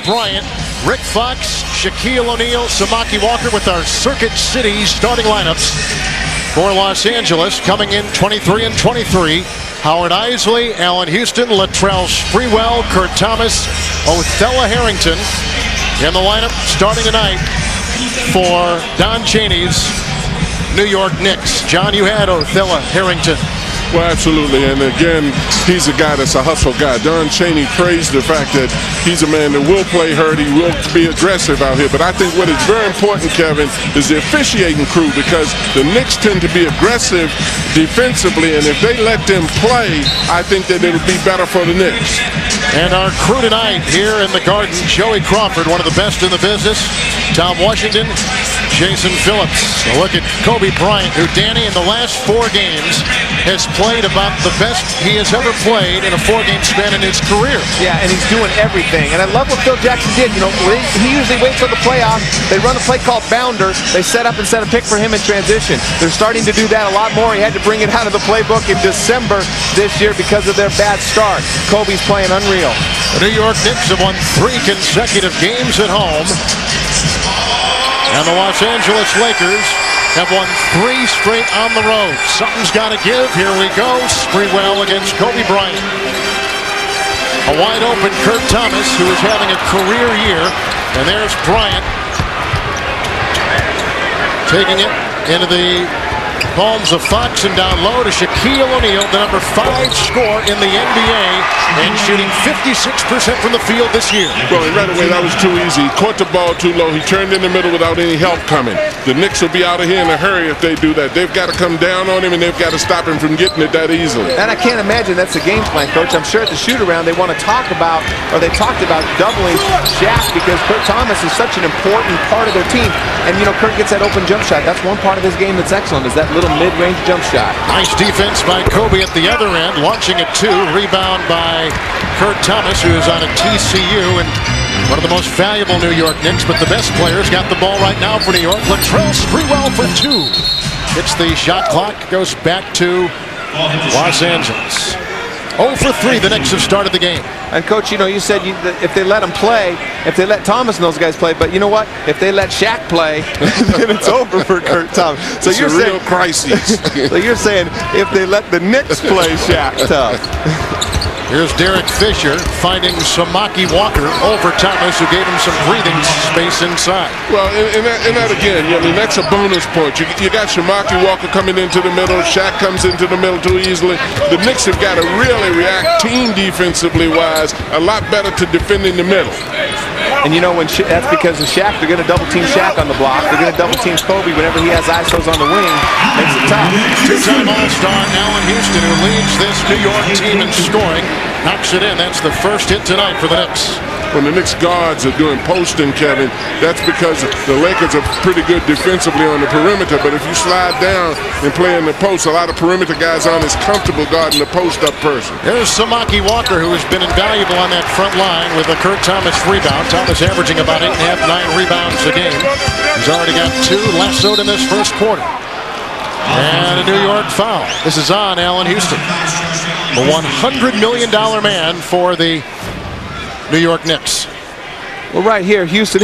Bryant, Rick Fox, Shaquille O'Neal, Samaki Walker with our Circuit City starting lineups for Los Angeles. Coming in 23 and 23. Howard Eisley, Allan Houston, Latrell Sprewell, Kurt Thomas, Othella Harrington in the lineup starting tonight for Don Chaney's New York Knicks. John, you had Othella Harrington. Well, absolutely, and again, he's a guy that's a hustle guy. Don Chaney praised the fact that he's a man that will play hard, he will be aggressive out here. But I think what is very important, Kevin, is the officiating crew, because the Knicks tend to be aggressive defensively, and if they let them play, I think that it'll be better for the Knicks. And our crew tonight here in the Garden, Joey Crawford, one of the best in the business, Tom Washington, Jason Phillips. A look at Kobe Bryant, who, Danny, in the last 4 games has played about the best he has ever played in a 4-game span in his career. Yeah, and he's doing everything. And I love what Phil Jackson did. You know, he usually waits till the playoffs. They run a play called Bounder. They set up and set a pick for him in transition. They're starting to do that a lot more. He had to bring it out of the playbook in December this year because of their bad start. Kobe's playing unreal. The New York Knicks have won 3 consecutive games at home. And the Los Angeles Lakers have won 3 straight on the road. Something's got to give. Here we go. Sprewell against Kobe Bryant. A wide open Kurt Thomas, who is having a career year. And there's Bryant taking it into the palms of Fox and down low to Shaquille O'Neal, the number 5 scorer in the NBA, and shooting 56% from the field this year. Well, right away, that was too easy. He caught the ball too low. He turned in the middle without any help coming. The Knicks will be out of here in a hurry if they do that. They've got to come down on him, and they've got to stop him from getting it that easily. And I can't imagine that's the game plan, Coach. I'm sure at the shoot-around they want to talk about, or they talked about doubling Shaq because Kurt Thomas is such an important part of their team. And, you know, Kurt gets that open jump shot. That's one part of his game that's excellent, is that little mid-range jump shot. Nice defense by Kobe at the other end, launching it 2. Rebound by Kurt Thomas, who is on a TCU and one of the most valuable New York Knicks, but the best players got the ball right now for New York. Latrell Sprewell for 2. Hits the shot clock, goes back to Los Angeles. 0 for 3, the Knicks have started the game. And, Coach, you know, you said if they let him play, if they let Thomas and those guys play, but you know what? If they let Shaq play, then it's over for Kurt Thomas. So it's you're a real crisis. So you're saying if they let the Knicks play Shaq tough. Here's Derek Fisher finding Samaki Walker over Thomas, who gave him some breathing space inside. Well, and that again, I mean, that's a bonus point. You got Samaki Walker coming into the middle. Shaq comes into the middle too easily. The Knicks have got to really react team defensively wise a lot better to defend in the middle. And you know, that's because of Shaq. They're going to double team Shaq on the block. They're going to double team Kobe whenever he has ISOs on the wing. Makes it tough. 2-time All-Star Allan Houston, who leads this New York team in scoring, knocks it in. That's the first hit tonight for the Knicks. When the Knicks guards are doing posting, Kevin, that's because the Lakers are pretty good defensively on the perimeter. But if you slide down and play in the post, a lot of perimeter guys aren't as comfortable guarding the post-up person. Here's Samaki Walker, who has been invaluable on that front line with a Kurt Thomas rebound. Thomas averaging about 8.5, 9 rebounds a game. He's already got 2 lassoed in this first quarter. And a New York foul. This is on Allan Houston, the $100 million man for the New York Knicks. Well, right here, Houston,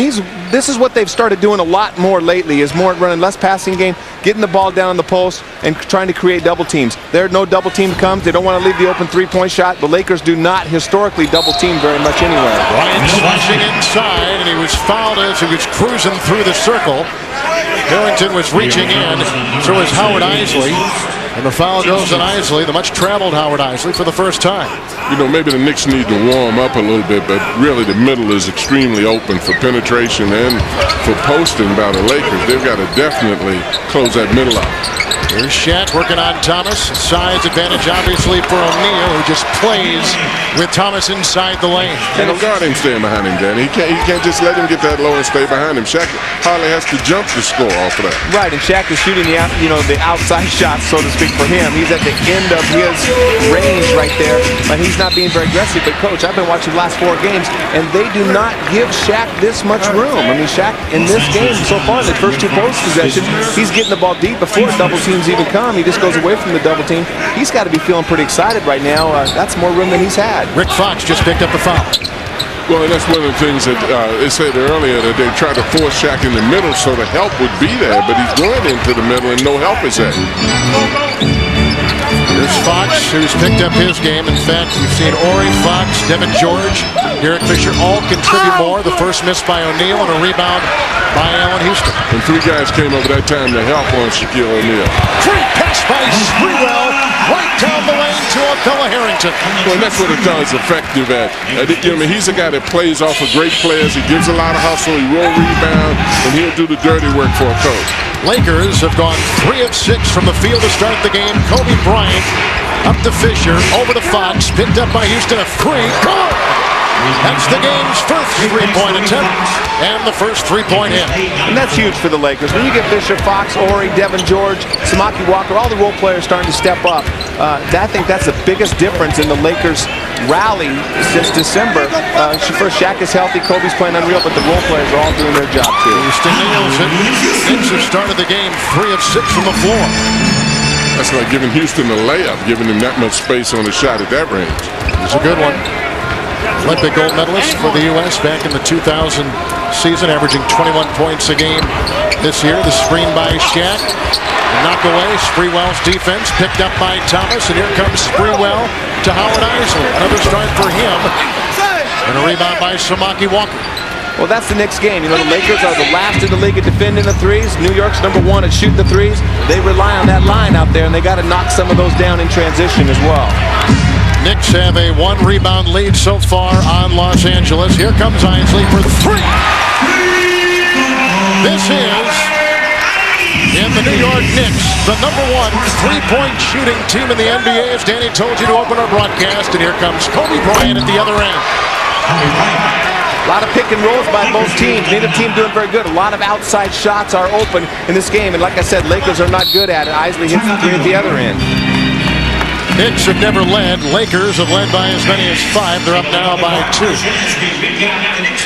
this is what they've started doing a lot more lately, is more running less passing game, getting the ball down on the post, and trying to create double teams. There, no double team comes. They don't want to leave the open 3-point shot. The Lakers do not historically double team very much anywhere. Bryant slashing inside, and he was fouled as he was cruising through the circle. Harrington was reaching in, so was Howard Eisley. And the foul goes on Eisley, the much-traveled Howard Eisley, for the first time. You know, maybe the Knicks need to warm up a little bit, but really the middle is extremely open for penetration and for posting by the Lakers. They've got to definitely close that middle out. Here's Shaq working on Thomas. Size advantage, obviously, for O'Neal, who just plays with Thomas inside the lane. And don't guard him staying behind him, Danny. He can't just let him get that low and stay behind him. Shaq hardly has to jump to score off of that. Right, and Shaq is shooting the outside shots, so to speak, for him. He's at the end of his range right there, but he's not being very aggressive. But, Coach, I've been watching the last 4 games, and they do not give Shaq this much room. I mean, Shaq, in this game so far, in the first 2 post possessions, he's getting the ball deep before double teams even come. He just goes away from the double team. He's got to be feeling pretty excited right now. That's more room than he's had. Rick Fox just picked up the foul. Well, and that's one of the things that they said earlier, that they tried to force Shaq in the middle so the help would be there, but he's going into the middle and no help is there. Here's Fox, who's picked up his game. In fact, we've seen Ori, Fox, Devin George, Derek Fisher all contribute more. The first miss by O'Neal and a rebound by Allan Houston. And 3 guys came over that time to help on Shaquille O'Neal. Great pass by Sprewell, right down the lane to Abdullah Harrington. Well, and that's what it does effective at. He's a guy that plays off of great players. He gives a lot of hustle. He will rebound, and he'll do the dirty work for a coach. Lakers have gone 3 of 6 from the field to start the game. Kobe Bryant up to Fisher, over to Fox, picked up by Houston, a 3, good! That's the game's first 3-point attempt and the first 3-point hit. And that's huge for the Lakers. When you get Fisher, Fox, Ori, Devin George, Samaki Walker, all the role players starting to step up, I think that's the biggest difference in the Lakers' rally since December. First, Shaq is healthy, Kobe's playing unreal, but the role players are all doing their job too. Houston nails it. Knicks have started the game 3 of 6 from the floor. That's like giving Houston a layup, giving him that much space on the shot at that range. It's a good one. Olympic gold medalist for the U.S. back in the 2000 season, averaging 21 points a game this year. The screen by Shaq. Knock away. Sprewell's defense picked up by Thomas, and here comes Sprewell to Howard Isley. Another start for him. And a rebound by Samaki Walker. Well, that's the Knicks game. You know, the Lakers are the last in the league at defending the threes. New York's #1 at shooting the threes. They rely on that line out there, and they got to knock some of those down in transition as well. Knicks have a 1-rebound lead so far on Los Angeles. Here comes Isley for 3. This is, in the New York Knicks, the #1 3-point shooting team in the NBA, as Danny told you to open our broadcast. And here comes Kobe Bryant at the other end. A lot of pick and rolls by both teams. Neither team doing very good. A lot of outside shots are open in this game. And like I said, Lakers are not good at it. Isley hits the 3 at the other end. Knicks have never led. Lakers have led by as many as 5. They're up now by 2.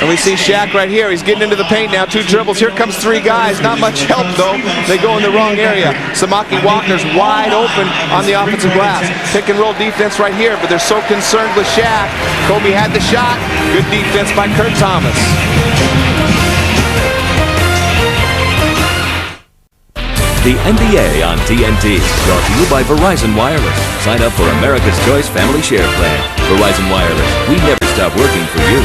And we see Shaq right here. He's getting into the paint now. 2 dribbles. Here comes 3 guys. Not much help, though. They go in the wrong area. Samaki Walker's wide open on the offensive glass. Pick and roll defense right here, but they're so concerned with Shaq. Kobe had the shot. Good defense by Kurt Thomas. The NBA on TNT, brought to you by Verizon Wireless. Sign up for America's Choice Family Share Plan. Verizon Wireless, we never stop working for you.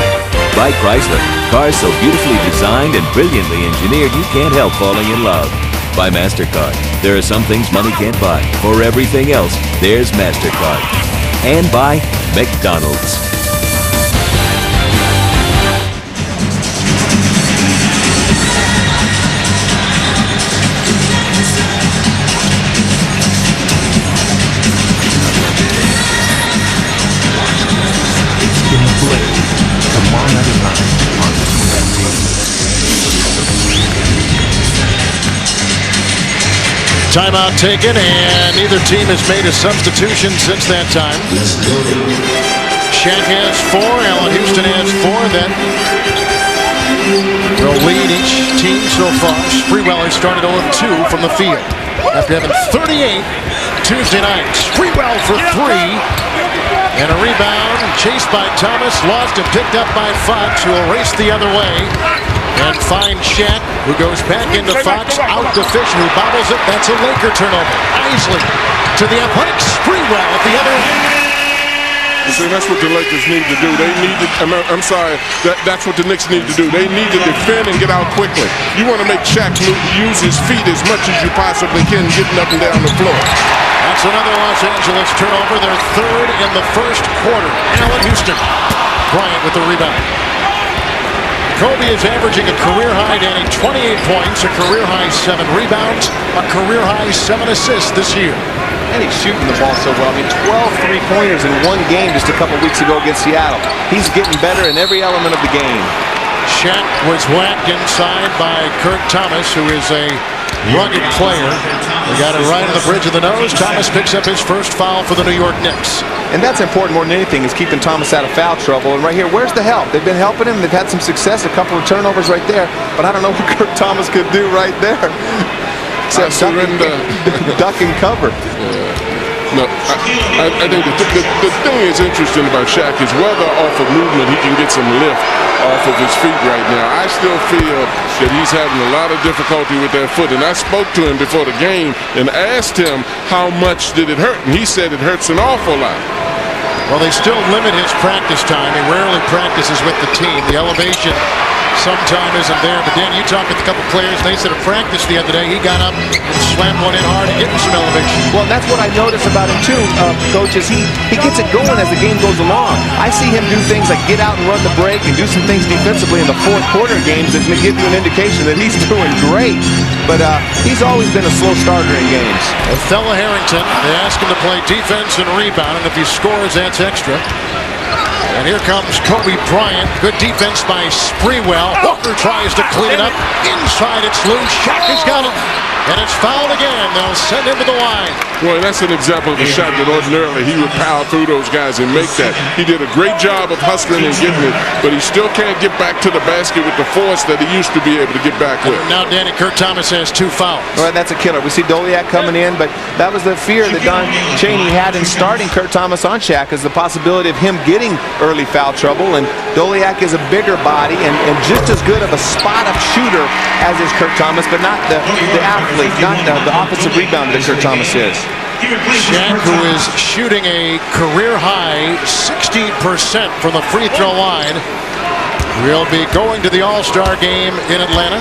By Chrysler, cars so beautifully designed and brilliantly engineered you can't help falling in love. By MasterCard, there are some things money can't buy. For everything else, there's MasterCard. And by McDonald's. Timeout taken, and neither team has made a substitution since that time. Shaq has 4, Allan Houston has 4. Then will lead each team so far. Sprewell has started 0-2 from the field after having 38 Tuesday night. Sprewell for 3, and a rebound chased by Thomas, lost and picked up by Fox, who will race the other way and find Shaq, who goes back into Fox, out to Fisher, who bobbles it. That's a Laker turnover. Isley to the athletic Sprewell at the other end. See, that's what the Lakers need to do. They need to, I'm sorry, that's what the Knicks need to do. They need to defend and get out quickly. You want to make Shaq use his feet as much as you possibly can, getting up and down the floor. That's another Los Angeles turnover, their 3rd in the first quarter. Allan Houston, Bryant with the rebound. Kobe is averaging a career-high, Danny, 28 points, a career-high 7 rebounds, a career-high 7 assists this year. And he's shooting the ball so well. I mean, 12 3-pointers in one game just a couple weeks ago against Seattle. He's getting better in every element of the game. Shaq was whacked inside by Kurt Thomas, who is a rugged player. They got it right on the bridge of the nose. Thomas picks up his first foul for the New York Knicks. And that's important more than anything, is keeping Thomas out of foul trouble. And right here, where's the help? They've been helping him. They've had some success, a couple of turnovers right there. But I don't know what Kurt Thomas could do right there. Except duck and cover. No, I think the thing is interesting about Shaq is whether off of movement he can get some lift off of his feet right now. I still feel that he's having a lot of difficulty with that foot. And I spoke to him before the game and asked him how much did it hurt. And he said it hurts an awful lot. Well, they still limit his practice time. He rarely practices with the team. The elevation sometimes isn't there. But Dan, you talked with a couple players, and they said at practice the other day, he got up and slammed one in hard and getting some elevation. Well, that's what I notice about him too, Coach, is he gets it going as the game goes along. I see him do things like get out and run the break and do some things defensively in the fourth quarter games that may give you an indication that he's doing great. But he's always been a slow starter in games. Othello Harrington, they ask him to play defense and rebound, and if he scores, that's extra. And here comes Kobe Bryant. Good defense by Sprewell. Walker tries to clean it up. Inside, it's loose. Shaq has got it. And it's fouled again. They'll send him to the line. Well, that's an example of a shot that ordinarily he would power through those guys and make that. He did a great job of hustling and getting it, but he still can't get back to the basket with the force that he used to be able to get back with. Now, Danny, Kurt Thomas has 2 fouls. Well, that's a killer. We see Doliak coming in, but that was the fear that Don Chaney had in starting Kurt Thomas on Shaq, is the possibility of him getting early foul trouble. And Doliak is a bigger body and just as good of a spot-up shooter as is Kurt Thomas, but not the athlete, not the offensive rebounder that Kurt Thomas is. Shaq, who is shooting a career-high 60% from the free throw line, will be going to the All-Star game in Atlanta.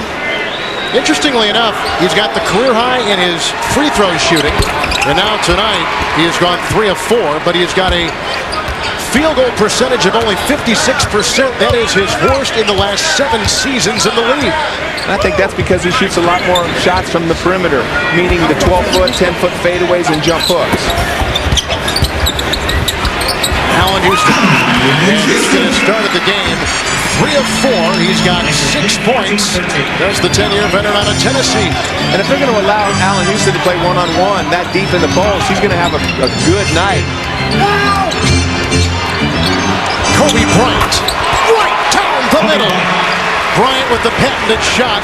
Interestingly enough, he's got the career high in his free throw shooting, and now tonight he has gone 3 of 4, but he's got a field goal percentage of only 56%. That is his worst in the last 7 seasons in the league. And I think that's because he shoots a lot more shots from the perimeter, meaning the 12-foot, 10-foot fadeaways and jump hooks. Allan Houston. And Houston has started the game 3 of 4. He's got 6 points. There's the 10-year veteran out of Tennessee. And if they're going to allow Allan Houston to play one-on-one, that deep in the post, he's going to have a good night. Kobe Bryant, right down the middle. Bryant with the patented shot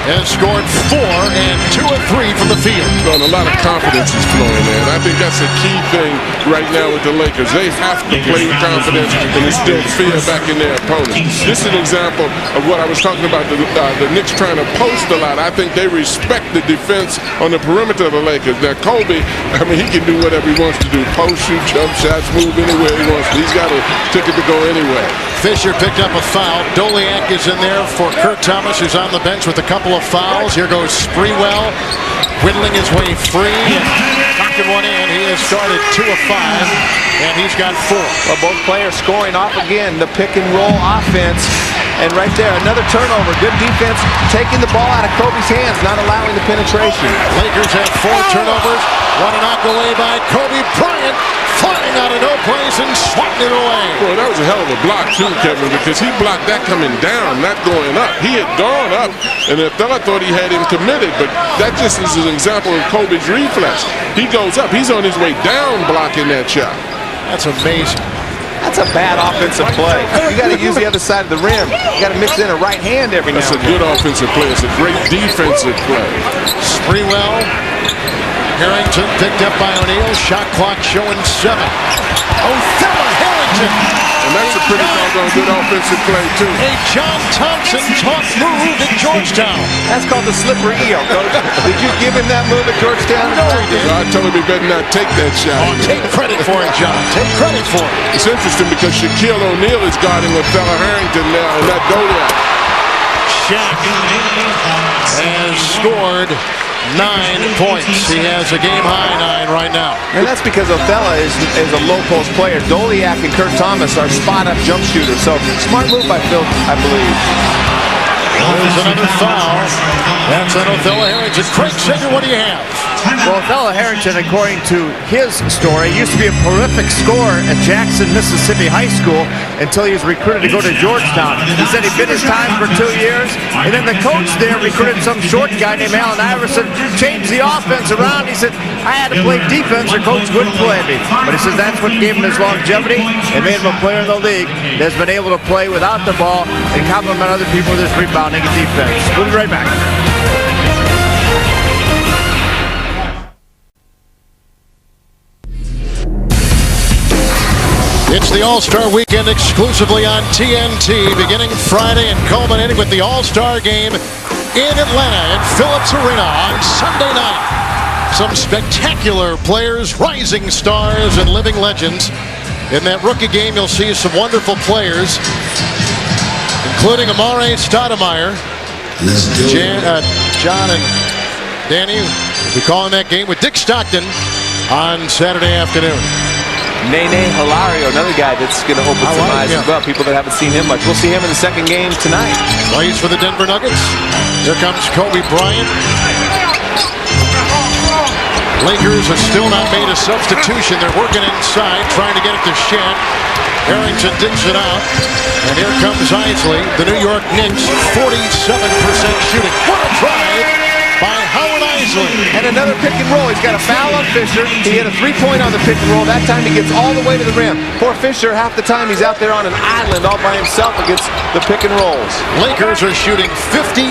has scored 4 and 2 of 3 from the field. Well, a lot of confidence is flowing there. And I think that's a key thing right now with the Lakers. They have to play with confidence and instill fear back in their opponents. This is an example of what I was talking about, the Knicks trying to post a lot. I think they respect the defense on the perimeter of the Lakers. Now, Kobe, I mean, he can do whatever he wants to do. Post, shoot, jump shots, move anywhere he wants to. He's got a ticket to go anywhere. Fisher picked up a foul. Doliak is in there for Kurt Thomas, who's on the bench with a couple of fouls. Here goes Sprewell, whittling his way free and knocking one in. He has started 2 of 5, and he's got 4. Well, both players scoring off again, the pick and roll offense. And right there, another turnover. Good defense, taking the ball out of Kobe's hands, not allowing the penetration. Lakers have 4 turnovers. One knocked away by Kobe Bryant, flying out of no place and swatting it away. Well, that was a hell of a block too, Kevin, because he blocked that coming down, not going up. He had gone up, and the fella thought he had him committed, but that just is an example of Kobe's reflex. He goes up. He's on his way down blocking that shot. That's amazing. That's a bad offensive play. You got to use the other side of the rim. You got to mix in a right hand every now and then. That's a good offensive play. It's a great defensive play. Sprewell, Harrington picked up by O'Neal. Shot clock showing 7. Othello Harrington. And that's a pretty doggone good offensive play, too. A John Thompson taught move at Georgetown. That's called the slippery eel, Coach. Did you give him that move at Georgetown? No, he did. I told him he better not take that shot. Oh, take credit for it, John. Take credit for it. It's interesting because Shaquille O'Neal is guarding Othello Harrington now, and that Doliak. Shaq has scored 9 points. He has a game-high 9 right now. And that's because Othello is a low-post player. Doliak and Kurt Thomas are spot-up jump shooters. So, smart move by Phil, I believe. There's another foul. That's on Othello Harrington. Craig Sager, what do you have? Well, Othello Harrington, according to his story, used to be a prolific scorer at Jackson, Mississippi High School until he was recruited to go to Georgetown. He said he bid his time for 2 years, and then the coach there recruited some short guy named Allen Iverson, changed the offense around. He said, I had to play defense or coach wouldn't play me. But he says that's what gave him his longevity and made him a player in the league that's been able to play without the ball and complement other people with his rebounding and defense. We'll be right back. It's the All-Star Weekend exclusively on TNT, beginning Friday and culminating with the All-Star Game in Atlanta at Phillips Arena on Sunday night. Some spectacular players, rising stars, and living legends. In that rookie game, you'll see some wonderful players, including Amare Stoudemire. John and Danny will be calling that game with Dick Stockton on Saturday afternoon. Nene Hilario, another guy that's going to open some eyes as well. People that haven't seen him much. We'll see him in the second game tonight. Plays for the Denver Nuggets. Here comes Kobe Bryant. Lakers have still not made a substitution. They're working inside, trying to get it to Shaq. Harrington digs it out. And here comes Isley. The New York Knicks, 47% shooting. What a drive by Howard Isley. And another pick and roll. He's got a foul on Fisher. He hit a three-point on the pick and roll. That time he gets all the way to the rim. Poor Fisher, half the time he's out there on an island all by himself against the pick and rolls. Lakers are shooting 54%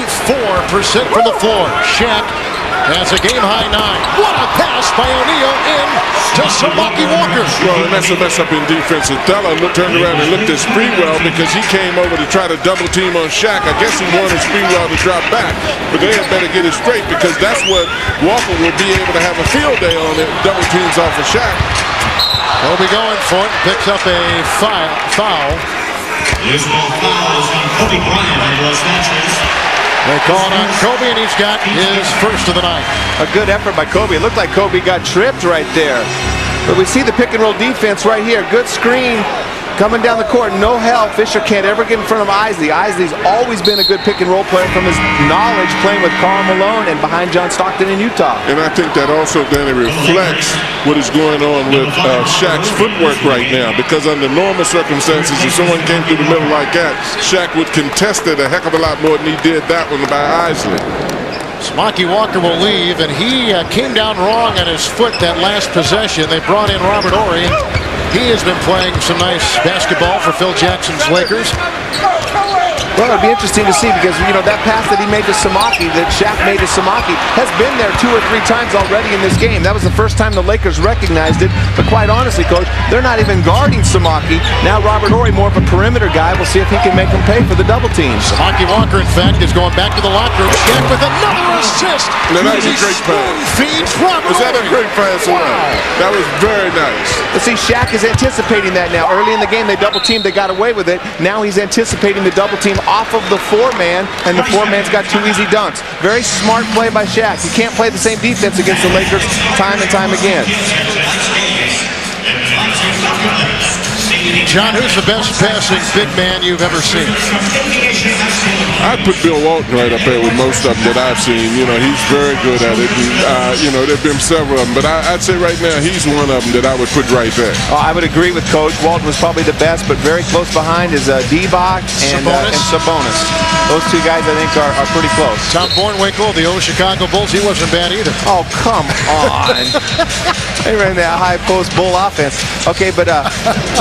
from the floor. Shaq has a game-high 9. What a pass by O'Neal in to Samaki Walker. Well, and that's a mess up in defense. Thella turned around and looked at Sprewell because he came over to try to double team on Shaq. I guess he wanted Sprewell to drop back, but they had better get it straight because that's what Walker will be able to have a field day on it. Double teams off of Shaq. Kobe going for it, picks up a foul. This ball fouls on Kobe Bryant of Los Angeles. They call it on Kobe, and he's got his first of the night. A good effort by Kobe. It looked like Kobe got tripped right there. But we see the pick and roll defense right here. Good screen coming down the court. No help. Fisher can't ever get in front of Isley. Isley's always been a good pick and roll player from his knowledge playing with Karl Malone and behind John Stockton in Utah. And I think that also, Danny, reflects what is going on with Shaq's footwork right now, because under normal circumstances, if someone came through the middle like that, Shaq would contest it a heck of a lot more than he did that one by Isley. Samaki Walker will leave, and he came down wrong on his foot that last possession. They brought in Robert Horry. He has been playing some nice basketball for Phil Jackson's Lakers. Well, it'd be interesting to see because, you know, that pass that he made to Samaki, that Shaq made to Samaki, has been there 2 or 3 times already in this game. That was the first time the Lakers recognized it. But quite honestly, Coach, they're not even guarding Samaki. Now Robert Horry, more of a perimeter guy. We'll see if he can make them pay for the double teams. Samaki Walker, in fact, is going back to the locker room. Shaq with another assist. Now, that was a great pass. Feeds Robert Was that a great pass? Wow. That was very nice. But see, Shaq is anticipating that now. Early in the game, they double teamed. They got away with it. Now he's anticipating the double team off of the 4-man, and the 4-man's got 2 easy dunks. Very smart play by Shaq. You can't play the same defense against the Lakers time and time again. John, who's the best passing big man you've ever seen? I'd put Bill Walton right up there with most of them that I've seen. You know, he's very good at it. And, you know, there have been several of them, but I'd say right now he's one of them that I would put right there. I would agree with Coach. Walton was probably the best, but very close behind is Divac and Sabonis. Those 2 guys, I think, are pretty close. Tom Bornwinkle, the old Chicago Bulls, he wasn't bad either. Oh, come on. They ran that high post bull offense. Okay, but,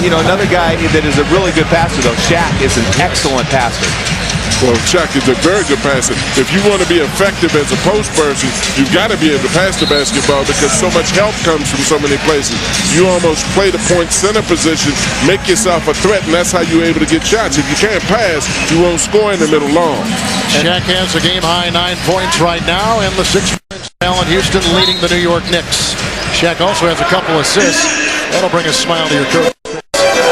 you know, another guy that is a really good passer, though, Shaq is an excellent passer. Well, Shaq is a very good passer. If you want to be effective as a post person, you've got to be able to pass the basketball because so much help comes from so many places. You almost play the point center position, make yourself a threat, and that's how you're able to get shots. If you can't pass, you won't score in the middle long. Shaq has a game-high 9 points right now, and the 6 points. Allan Houston leading the New York Knicks. Shaq also has a couple assists. That'll bring a smile to your coach.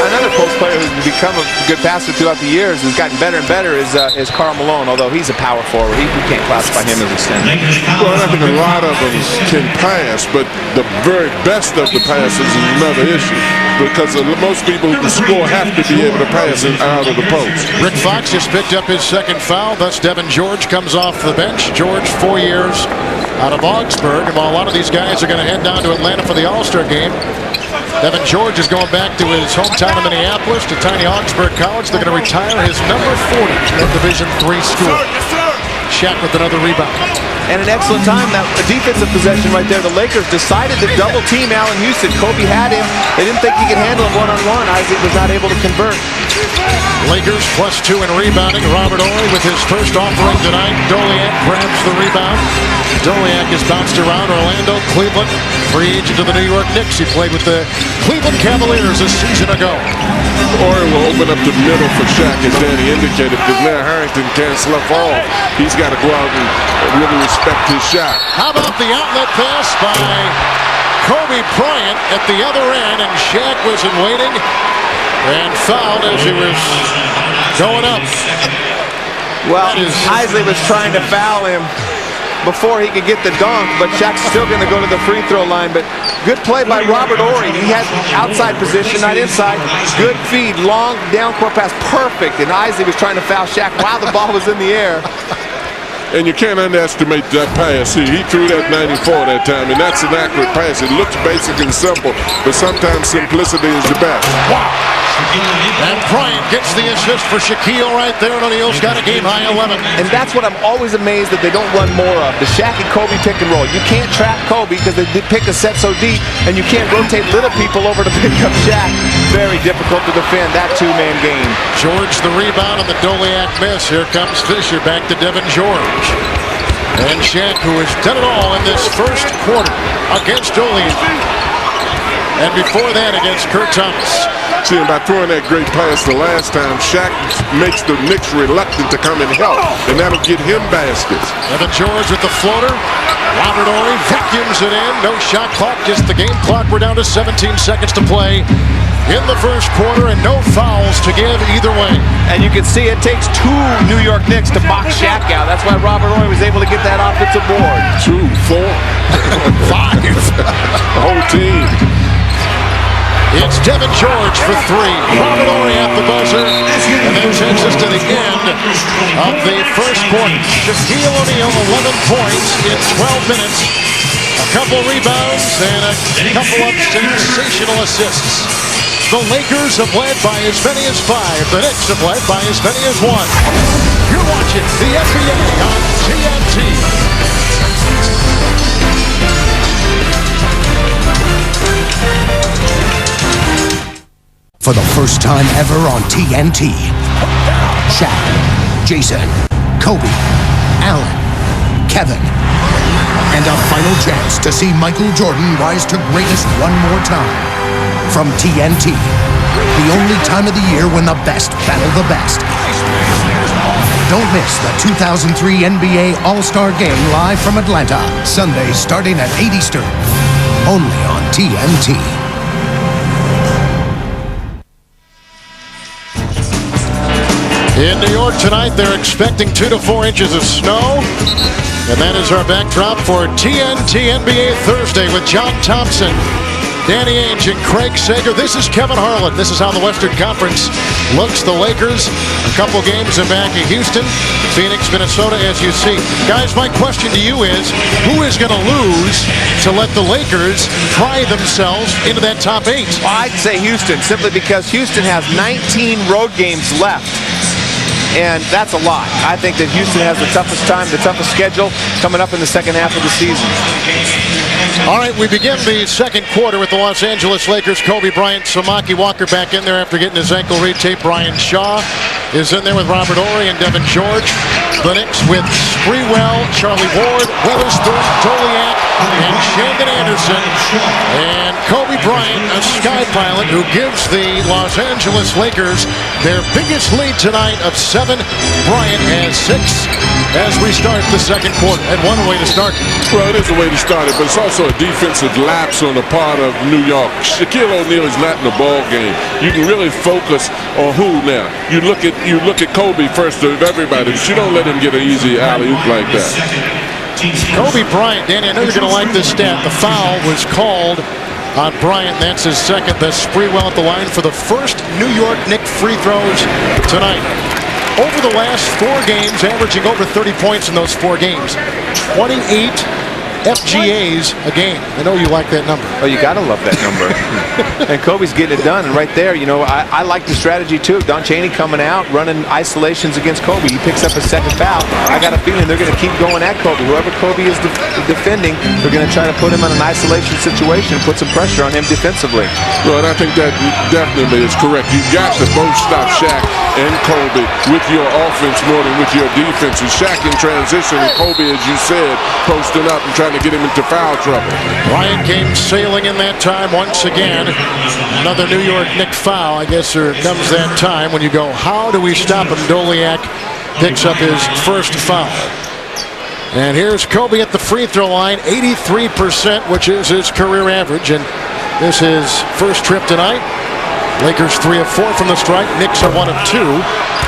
Another post player who's become a good passer throughout the years, who's gotten better and better, is Karl Malone, although he's a power forward. We can't classify him as a center. Well, I think a lot of them can pass, but the very best of the passes is another issue because most people who can score have to be able to pass it out of the post. Rick Fox just picked up his 2nd foul, thus Devin George comes off the bench. George, 4 years out of Augsburg, and while a lot of these guys are going to head down to Atlanta for the All-Star game, Devin George is going back to his hometown of Minneapolis, to tiny Augsburg College. They're going to retire his number 40 at Division III school. Shaq with another rebound. And an excellent time, that defensive possession right there. The Lakers decided to double team Allan Houston. Kobe had him. They didn't think he could handle him one-on-one. Isaac was not able to convert. Lakers +2 in rebounding. Robert Horry with his first offering tonight. Doliak grabs the rebound. Doliak has bounced around Orlando, Cleveland, free agent to the New York Knicks. He played with the Cleveland Cavaliers a season ago. Horry will open up the middle for Shaq, as Danny indicated, because now Harrington can't slough off. He's got to go out and really respect his shot. How about the outlet pass by Kobe Bryant at the other end, and Shaq was in waiting and fouled as he was going up. Well, Isley was trying to foul him before he could get the dunk, but Shaq's still going to go to the free throw line. But good play by Robert Horry. He had outside position, not inside. Good feed, long down court pass, perfect. And Isley was trying to foul Shaq while the ball was in the air. And you can't underestimate that pass. See, he threw that 94 that time, and that's an accurate pass. It looks basic and simple, but sometimes simplicity is the best. Wow. And Bryant gets the assist for Shaquille right there, and O'Neal's got a game-high 11. And that's what I'm always amazed that they don't run more of, the Shaq and Kobe pick and roll. You can't trap Kobe because they pick a set so deep, and you can't rotate little people over to pick up Shaq. Very difficult to defend that two-man game. George the rebound on the Doliak miss. Here comes Fisher back to Devin George. And Shaq, who has done it all in this first quarter against Doliak. And before that against Kurt Thomas. See, by throwing that great pass the last time, Shaq makes the Knicks reluctant to come and help, and that'll get him baskets. Devin George with the floater. Robert Horry vacuums it in. No shot clock, just the game clock. We're down to 17 seconds to play in the first quarter, and no fouls to give either way. And you can see it takes two New York Knicks to box Shaq out. That's why Robert Horry was able to get that offensive board. 2, 4, 5. The whole team. It's Devin George for three. Robert Horry at the buzzer. And that takes us to the end of the first quarter. Shaquille O'Neal, 11 points in 12 minutes. A couple rebounds and a couple of sensational assists. The Lakers have led by as many as 5. The Knicks have led by as many as 1. You're watching the NBA on TNT. For the first time ever on TNT, Shaq, Jason, Kobe, Allan, Kevin, and a final chance to see Michael Jordan rise to greatest one more time. From TNT, the only time of the year when the best battle the best. Don't miss the 2003 NBA All-Star Game live from Atlanta, Sunday starting at 8 Eastern, only on TNT. In New York tonight, they're expecting 2 to 4 inches of snow. And that is our backdrop for TNT NBA Thursday with John Thompson, Danny Ainge, and Craig Sager. This is Kevin Harlan. This is how the Western Conference looks. The Lakers, a couple games are back in Houston, Phoenix, Minnesota, as you see. Guys, my question to you is, who is going to lose to let the Lakers pry themselves into that top 8? Well, I'd say Houston, simply because Houston has 19 road games left. And that's a lot. I think that Houston has the toughest time, the toughest schedule coming up in the second half of the season. All right, we begin the second quarter with the Los Angeles Lakers. Kobe Bryant, Samaki Walker back in there after getting his ankle retaped. Brian Shaw is in there with Robert Horry and Devin George. The Knicks with Sprewell, Charlie Ward, Witherspoon, Doliak, and Shandon Anderson. And Kobe Bryant, a sky pilot who gives the Los Angeles Lakers their biggest lead tonight of 7. Bryant has 6 as we start the second quarter. And one way to start. Well, it is a way to start it, but it's also a defensive lapse on the part of New York. Shaquille O'Neal is not in the ball game. You can really focus on who now. You look at Kobe first of everybody, but you don't let him get an easy alley-oop like that. Kobe Bryant, Danny, I know you're going to like this stat. The foul was called on Bryant. That's his second. That's Sprewell at the line for the first New York Knicks free throws tonight. Over the last 4 games, averaging over 30 points in those 4 games. 28, FGAs a game. I know you like that number. Oh, you got to love that number. And Kobe's getting it done. And right there, I like the strategy, too. Don Chaney coming out, running isolations against Kobe. He picks up a second foul. I got a feeling they're going to keep going at Kobe. Whoever Kobe is defending, they're going to try to put him in an isolation situation and put some pressure on him defensively. Well, and I think that definitely is correct. You got to both stop Shaq and Kobe with your offense more than with your defense. And Shaq in transition, and Kobe, as you said, posting up and trying to get him into foul trouble. Bryant came sailing in that time once again. Another New York Knicks foul. I guess there comes that time when you go, how do we stop him? Doliak picks up his first foul. And here's Kobe at the free throw line, 83%, which is his career average. And this is first trip tonight. Lakers 3 of 4 from the strike. Knicks are 1 of 2.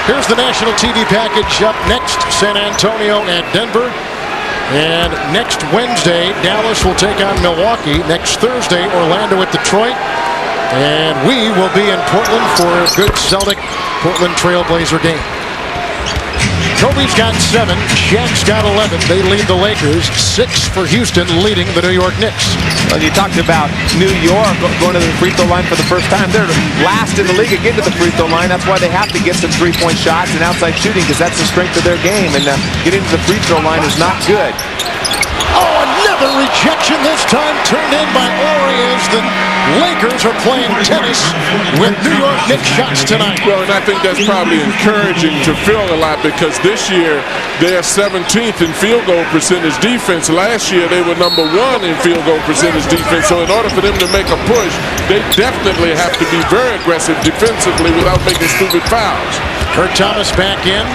Here's the national TV package up next. San Antonio and Denver. And next Wednesday, Dallas will take on Milwaukee. Next Thursday, Orlando at Detroit. And we will be in Portland for a good Celtic Portland Trailblazer game. Kobe's got 7, Shaq's got 11. They lead the Lakers. 6 for Houston, leading the New York Knicks. Well, you talked about New York going to the free throw line for the first time. They're last in the league at getting to the free throw line. That's why they have to get some three-point shots and outside shooting, because that's the strength of their game. And getting to the free throw line is not good. Oh, another rejection, this time turned in by Ori, as the Lakers are playing tennis with New York Knicks shots tonight. Well, and I think that's probably encouraging to Phil a lot, because this year they are 17th in field goal percentage defense. Last year they were number 1 in field goal percentage defense. So in order for them to make a push, they definitely have to be very aggressive defensively without making stupid fouls. Kurt Thomas back in.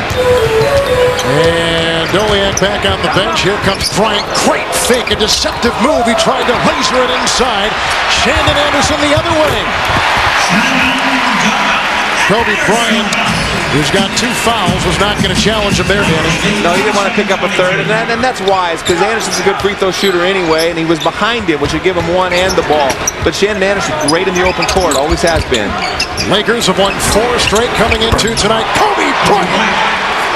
And Doliak back on the bench. Here comes Bryant. Great fake, a deceptive move. He tried to laser it inside. Shandon Anderson the other way. Kobe Bryant, who's got 2 fouls, was not going to challenge him there, Danny. No, he didn't want to pick up a third, and that's wise, because Anderson's a good free throw shooter anyway, and he was behind him, which would give him 1 and the ball. But Shandon Anderson, great in the open court, always has been. Lakers have won 4 straight coming into tonight. Kobe Bryant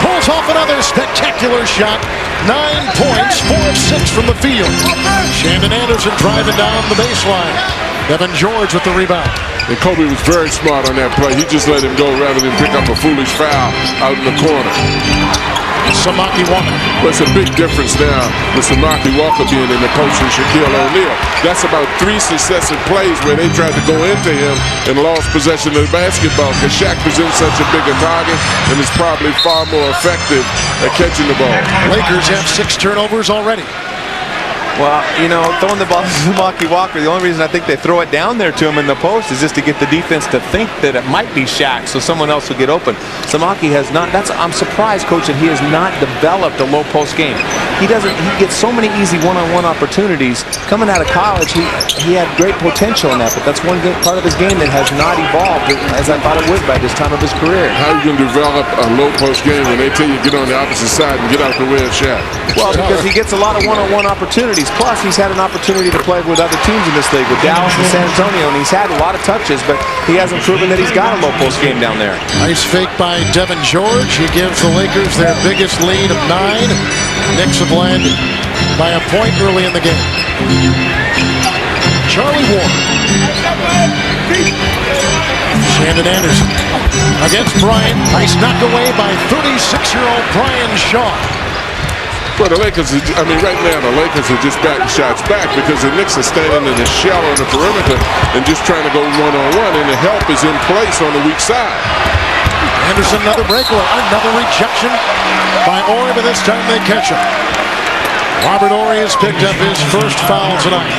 pulls off another spectacular shot. 9 points, 4 of 6 from the field. Shandon Anderson driving down the baseline. Devin George with the rebound. And Kobe was very smart on that play. He just let him go rather than pick up a foolish foul out in the corner. Samaki Walker. Well, it's a big difference now with Samaki Walker being in the post and Shaquille O'Neal. That's about 3 successive plays where they tried to go into him and lost possession of the basketball, because Shaq presents such a bigger target and is probably far more effective at catching the ball. Lakers have 6 turnovers already. Well, throwing the ball to Samaki Walker, the only reason I think they throw it down there to him in the post is just to get the defense to think that it might be Shaq, so someone else will get open. Samaki has not. I'm surprised, Coach, that he has not developed a low post game. He gets so many easy one-on-one opportunities. Coming out of college, he had great potential in that, but that's one part of his game that has not evolved as I thought it would by this time of his career. How are you going to develop a low post game when they tell you get on the opposite side and get out the way of Shaq? Well, because he gets a lot of one-on-one opportunities. Plus, he's had an opportunity to play with other teams in this league, with Dallas and San Antonio, and he's had a lot of touches, but he hasn't proven that he's got a low post game down there. Nice fake by Devin George. He gives the Lakers their biggest lead of 9. Knicks have led by a point early in the game. Charlie Ward. Shandon Anderson against Bryant. Nice knock away by 36-year-old Brian Shaw. Well, the Lakers, right now, the Lakers are just batting shots back because the Knicks are standing in the shell on the perimeter and just trying to go one-on-one, and the help is in place on the weak side. Anderson, another breakaway, another rejection by Ori, but this time they catch him. Robert Ori has picked up his first foul tonight.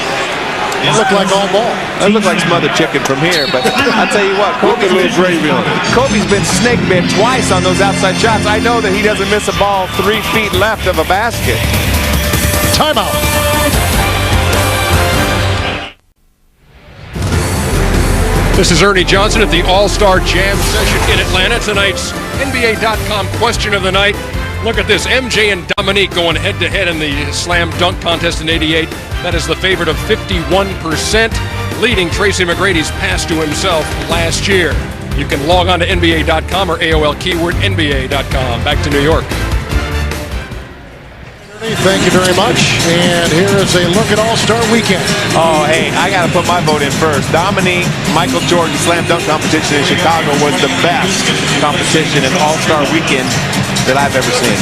It looked like all ball. It looked like smothered chicken from here, but I'll tell you what, Kobe's been snake bit twice on those outside shots. I know that he doesn't miss a ball 3 feet left of a basket. Timeout. This is Ernie Johnson at the All-Star Jam session in Atlanta. Tonight's NBA.com question of the night. Look at this, MJ and Dominique going head-to-head in the slam dunk contest in '88. That is the favorite of 51%, leading Tracy McGrady's pass to himself last year. You can log on to NBA.com or AOL keyword NBA.com. Back to New York. Thank you very much. And here is a look at All-Star Weekend. Oh, hey, I got to put my vote in first. Dominique, Michael Jordan slam dunk competition in Chicago was the best competition in All-Star Weekend that I've ever seen.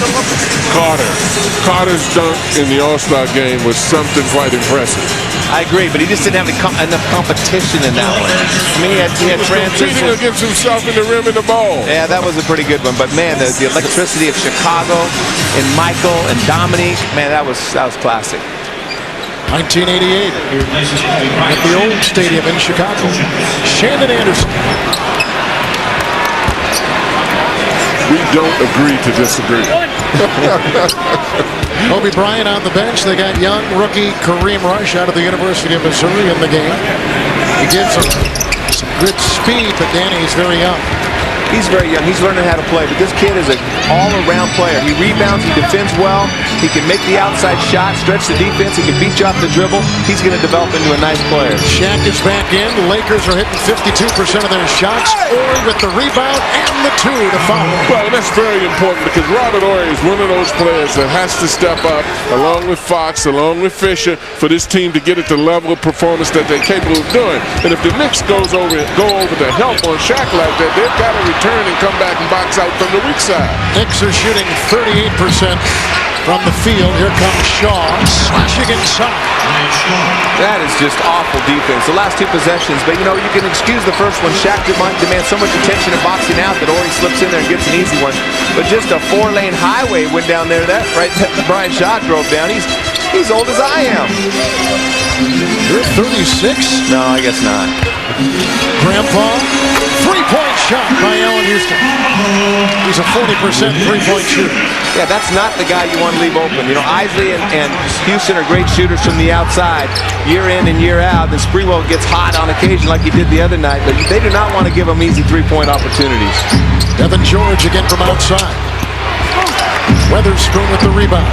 Carter's dunk in the All-Star game was something quite impressive. I agree, but he just didn't have enough competition in that one. I mean, he had Competing transition. against himself in the rim and the ball. Yeah, that was a pretty good one. But man, the electricity of Chicago and Michael and Dominique, man, that was classic. 1988 at the old stadium in Chicago. Shandon Anderson. We don't agree to disagree. Kobe Bryant on the bench. They got young rookie Kareem Rush out of the University of Missouri in the game. He gives him some good speed, but Danny's very young. He's very young. He's learning how to play, but this kid is an all-around player. He rebounds, he defends well, he can make the outside shot, stretch the defense, he can beat you off the dribble. He's going to develop into a nice player. Shaq is back in. The Lakers are hitting 52% of their shots. Horry with the rebound and the two to follow. Well, that's very important because Robert Horry is one of those players that has to step up along with Fox, along with Fisher, for this team to get at the level of performance that they're capable of doing. And if the Knicks go over to help on Shaq like that, they've got to return and come back and box out from the weak side. Knicks are shooting 38% from the field. Here comes Shaw, slashing inside. That is just awful defense. The last two possessions, but you know, you can excuse the first one. Shaq demands so much attention in boxing out that Horry slips in there and gets an easy one. But just a 4-lane highway went down there. That Brian Shaw drove down. He's old as I am. You're 36? No, I guess not. Grandpa, three-point shot by Allan Houston. He's a 40% three-point shooter. Yeah, that's not the guy you want to leave open. You know, Isley and Houston are great shooters from the outside, year in and year out. And Sprewell gets hot on occasion like he did the other night, but they do not want to give him easy three-point opportunities. Evan George again from outside. Weatherspoon with the rebound.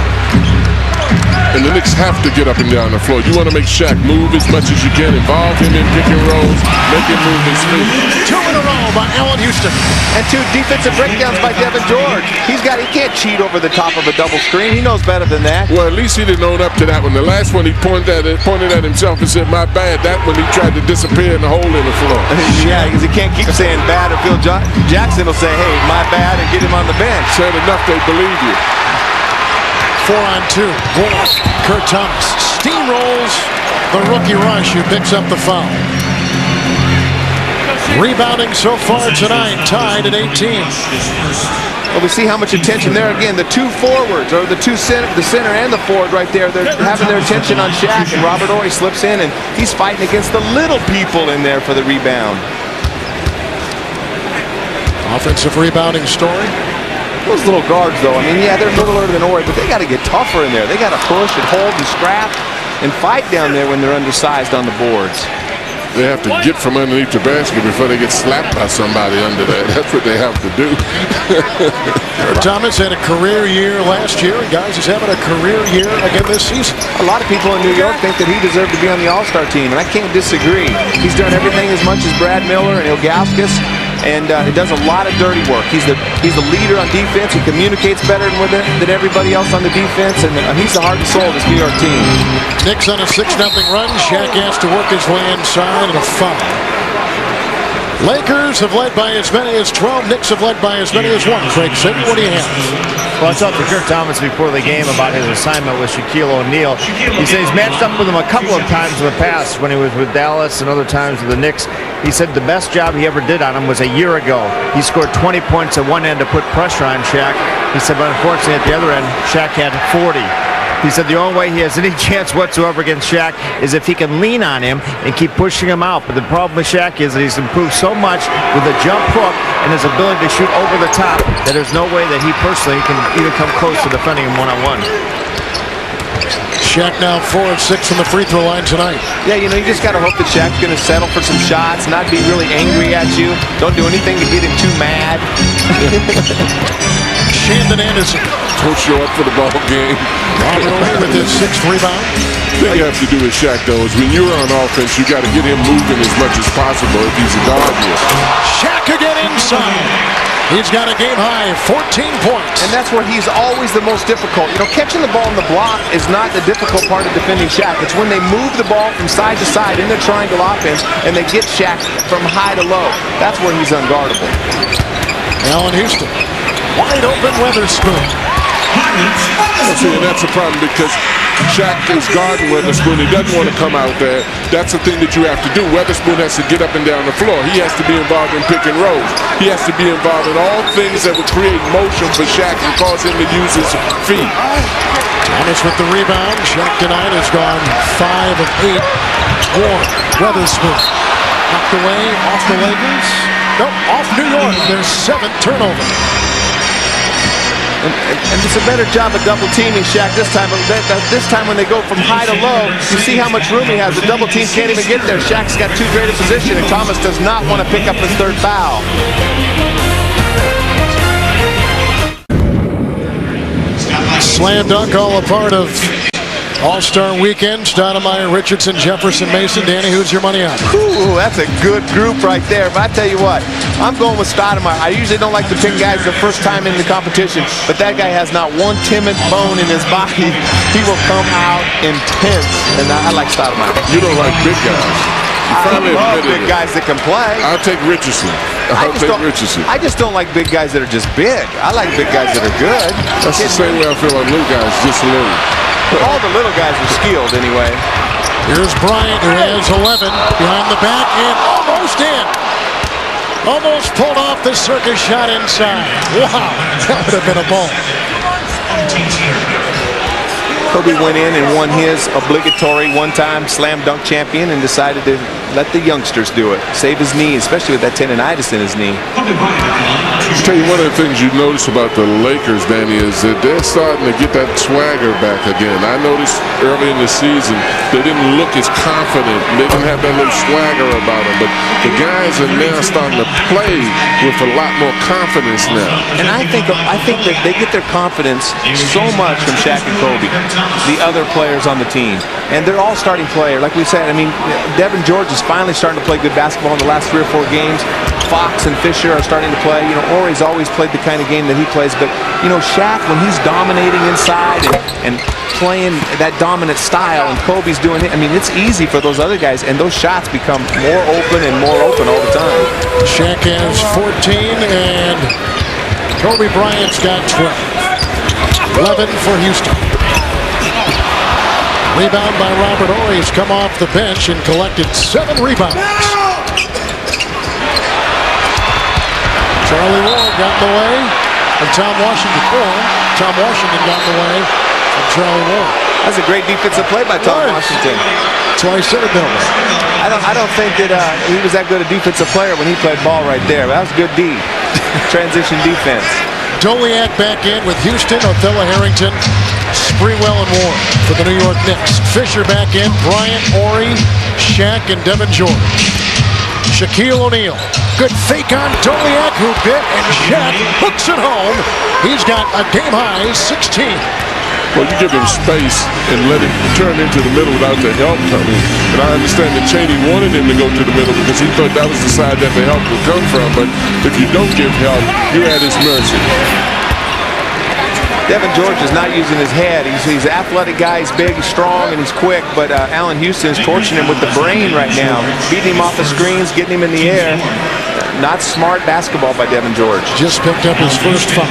And the Knicks have to get up and down the floor. You want to make Shaq move as much as you can, involve him in pick and rolls, make him move his feet. Two in a row by Allan Houston. And two defensive breakdowns by Devin George. He can't cheat over the top of a double screen. He knows better than that. Well, at least he didn't own up to that one. The last one he pointed at himself and said, "My bad." That one he tried to disappear in the hole in the floor. Yeah, because he can't keep saying bad, or Phil Jackson will say, "Hey, my bad," and get him on the bench. Said enough, they believe you. 4-on-2. Kurt Thomas steamrolls the rookie Rush, who picks up the foul. Rebounding so far tonight, tied at 18. Well, we see how much attention there again. The two forwards, or the center and the forward right there, they're having their attention on Shaq, and Robert Horry slips in, and he's fighting against the little people in there for the rebound. Offensive rebounding story. Those little guards, though, I mean, yeah, they're littler than Horry, but they got to get tougher in there. They got to push and hold and scrap and fight down there when they're undersized on the boards. They have to get from underneath the basket before they get slapped by somebody under there. That's what they have to do. Kurt Thomas had a career year last year, and guys, he's having a career year again this season. A lot of people in New York think that he deserved to be on the All-Star team, and I can't disagree. He's done everything as much as Brad Miller and Ilgauskas, and he does a lot of dirty work. He's the leader on defense. He communicates better than everybody else on the defense, and he's the heart and soul of this New York team. Knicks on a 6-0 run. Shaq has to work his way inside, and a foul. Lakers have led by as many as 12. Knicks have led by as many as 1. Craig Siggy, what do you have? Well, I talked to Kurt Thomas before the game about his assignment with Shaquille O'Neal. He said he's matched up with him a couple of times in the past when he was with Dallas and other times with the Knicks. He said the best job he ever did on him was a year ago. He scored 20 points at one end to put pressure on Shaq. He said, but unfortunately at the other end, Shaq had 40. He said the only way he has any chance whatsoever against Shaq is if he can lean on him and keep pushing him out. But the problem with Shaq is that he's improved so much with a jump hook and his ability to shoot over the top that there's no way that he personally can even come close to defending him one-on-one. Shaq now 4 of 6 from the free throw line tonight. Yeah, you know, you just got to hope that Shaq's going to settle for some shots, not be really angry at you. Don't do anything to get him too mad. Shandon Anderson. Don't show up for the ball game. Robert Horry with his 6th rebound. The thing you have to do with Shaq, though, is when you're on offense, you got to get him moving as much as possible if he's a guard here. Shaq again inside. He's got a game high, 14 points. And that's where he's always the most difficult. You know, catching the ball in the block is not the difficult part of defending Shaq. It's when they move the ball from side to side in their triangle offense and they get Shaq from high to low. That's where he's unguardable. Allan Houston, wide open Weatherspoon. See, and that's a problem because Shaq is guarding Weatherspoon. He doesn't want to come out there. That's the thing that you have to do. Weatherspoon has to get up and down the floor. He has to be involved in pick and rolls. He has to be involved in all things that would create motion for Shaq and cause him to use his feet. Thomas with the rebound. Shaq tonight has gone 5 of 8. Warren, Weatherspoon. Knocked away off the Lakers. Nope, off New York. Their 7th turnover. And it's a better job of double teaming Shaq this time. This time when they go from high to low, you see how much room he has. The double team can't even get there. Shaq's got too great a position, and Thomas does not want to pick up his 3rd foul. Slam dunk, all a part of All-Star Weekend. Stoudemire, Richardson, Jefferson, Mason. Danny, who's your money on? Ooh, that's a good group right there. But I tell you what, I'm going with Stoudemire. I usually don't like to pick guys the first time in the competition, but that guy has not one timid bone in his body. He will come out intense, and I like Stoudemire. You don't like big guys. I love big guys that can play. I'll take Richardson. I just don't like big guys that are just big. I like big guys that are good. That's the same way I feel on little guys, just little. All the little guys are skilled anyway. Here's Bryant, who has 11 behind the back and almost in. Almost pulled off the circus shot inside. Wow, that would have been a ball. Kobe went in and won his obligatory one-time slam dunk champion and decided to let the youngsters do it. Save his knee, especially with that tendonitis in his knee. I'll tell you, one of the things you notice about the Lakers, Danny, is that they're starting to get that swagger back again. I noticed early in the season they didn't look as confident. They didn't have that little swagger about them. But the guys are now starting to play with a lot more confidence now. And I think that they get their confidence so much from Shaq and Kobe, the other players on the team. And they're all starting players. Like we said, I mean, Devin George is finally starting to play good basketball in the last 3 or 4 games. Fox and Fisher are starting to play. You know, Horry's always played the kind of game that he plays. But, you know, Shaq, when he's dominating inside and playing that dominant style, and Kobe's doing it, I mean, it's easy for those other guys, and those shots become more open and more open all the time. Shaq has 14, and Kobe Bryant's got 12. 11 for Houston. Rebound by Robert Horry. He's come off the bench and collected 7 rebounds. Charlie Ward got in the way of Tom Washington. Tom Washington got in the way of Charlie Ward. That's a great defensive play by Tom Washington. That's why he should have been there. I don't think that he was that good a defensive player when he played ball right there. That was good D. Transition defense. Doliak back in with Houston, Othello Harrington, Sprewell and Warren for the New York Knicks. Fisher back in, Bryant, Horry, Shaq, and Devin George. Shaquille O'Neal. Good fake on Doliak, who bit, and Shaq hooks it home. He's got a game-high 16. Well, you give him space and let him turn into the middle without the help coming. And I understand that Chaney wanted him to go to the middle because he thought that was the side that the help would come from. But if you don't give help, you're at his mercy. Devin George is not using his head. He's an athletic guy. He's big, he's strong, and he's quick. But Allan Houston is torching him with the brain right now. Beating him off the screens, getting him in the air. Not smart basketball by Devin George. Just picked up his first foul.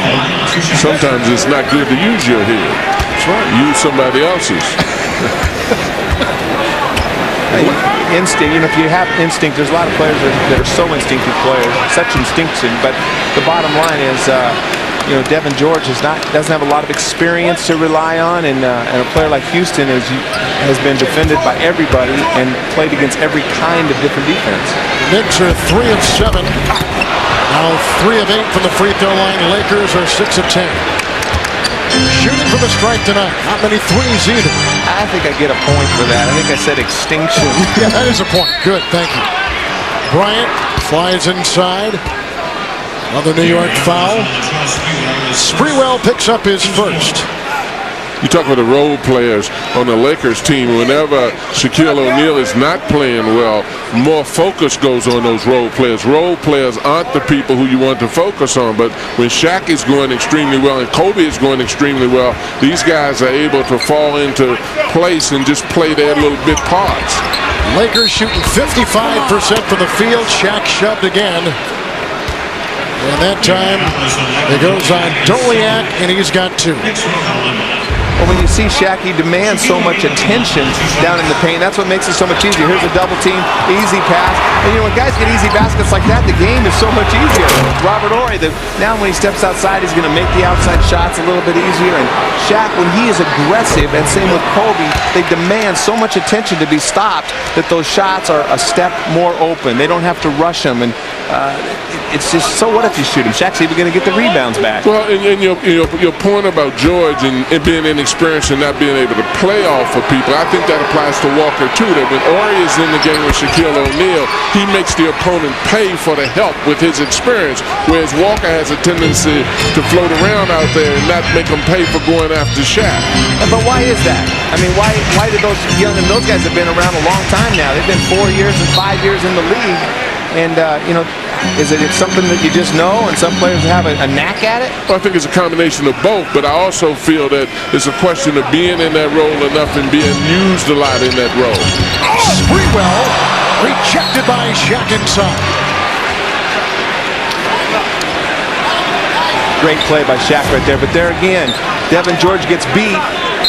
Sometimes it's not good to use your head. That's right. Use somebody else's. Instinct, you know, if you have instinct, there's a lot of players that are so instinctive players, such instinction. But the bottom line is, you know, Devin George doesn't have a lot of experience to rely on, and a player like Houston has been defended by everybody and played against every kind of different defense. The Knicks are 3 of 7. Now 3 of 8 from the free throw line. Lakers are 6 of 10. Shooting from the stripe tonight. Not many threes either. I think I get a point for that. I think I said extinction. Yeah, that is a point. Good, thank you. Bryant flies inside. Another New York foul. Sprewell picks up his first. You talk about the role players on the Lakers team. Whenever Shaquille O'Neal is not playing well, more focus goes on those role players. Role players aren't the people who you want to focus on, but when Shaq is going extremely well and Kobe is going extremely well, these guys are able to fall into place and just play their little bit parts. Lakers shooting 55% from the field. Shaq shoved again. And that time it goes on Doliak, and he's got 2. Well, when you see Shaq, he demands so much attention down in the paint. That's what makes it so much easier. Here's a double team, easy pass. And you know, when guys get easy baskets like that, the game is so much easier. Robert Horry, now when he steps outside, he's going to make the outside shots a little bit easier. And Shaq, when he is aggressive, and same with Kobe, they demand so much attention to be stopped that those shots are a step more open. They don't have to rush them. And it's just, so what if you shoot him? Shaq's even going to get the rebounds back. Well, and your point about George and being inexperienced and not being able to play off of people, I think that applies to Walker too. That when Horry is in the game with Shaquille O'Neal, he makes the opponent pay for the help with his experience, whereas Walker has a tendency to float around out there and not make them pay for going after Shaq. But why is that? I mean, why did those those guys have been around a long time now? They've been 4 years and 5 years in the league. And, you know, is it something that you just know and some players have a knack at it? Well, I think it's a combination of both, but I also feel that it's a question of being in that role enough and being used a lot in that role. Sprewell rejected by Shaq inside. Great play by Shaq right there, but there again, Devin George gets beat,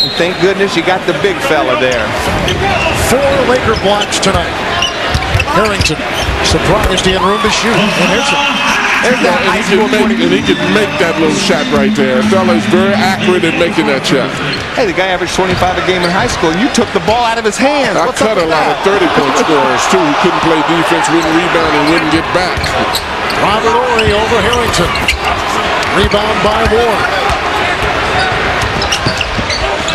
and thank goodness you got the big fella there. 4 Laker blocks tonight. Harrington surprised he had room to shoot. And he can make that little shot right there. The fella is very accurate at making that shot. Hey, the guy averaged 25 a game in high school. You took the ball out of his hands. I cut a lot of 30-point scorers, too, who couldn't play defense, wouldn't rebound, and wouldn't get back. Robert Horry over Harrington. Rebound by Ward.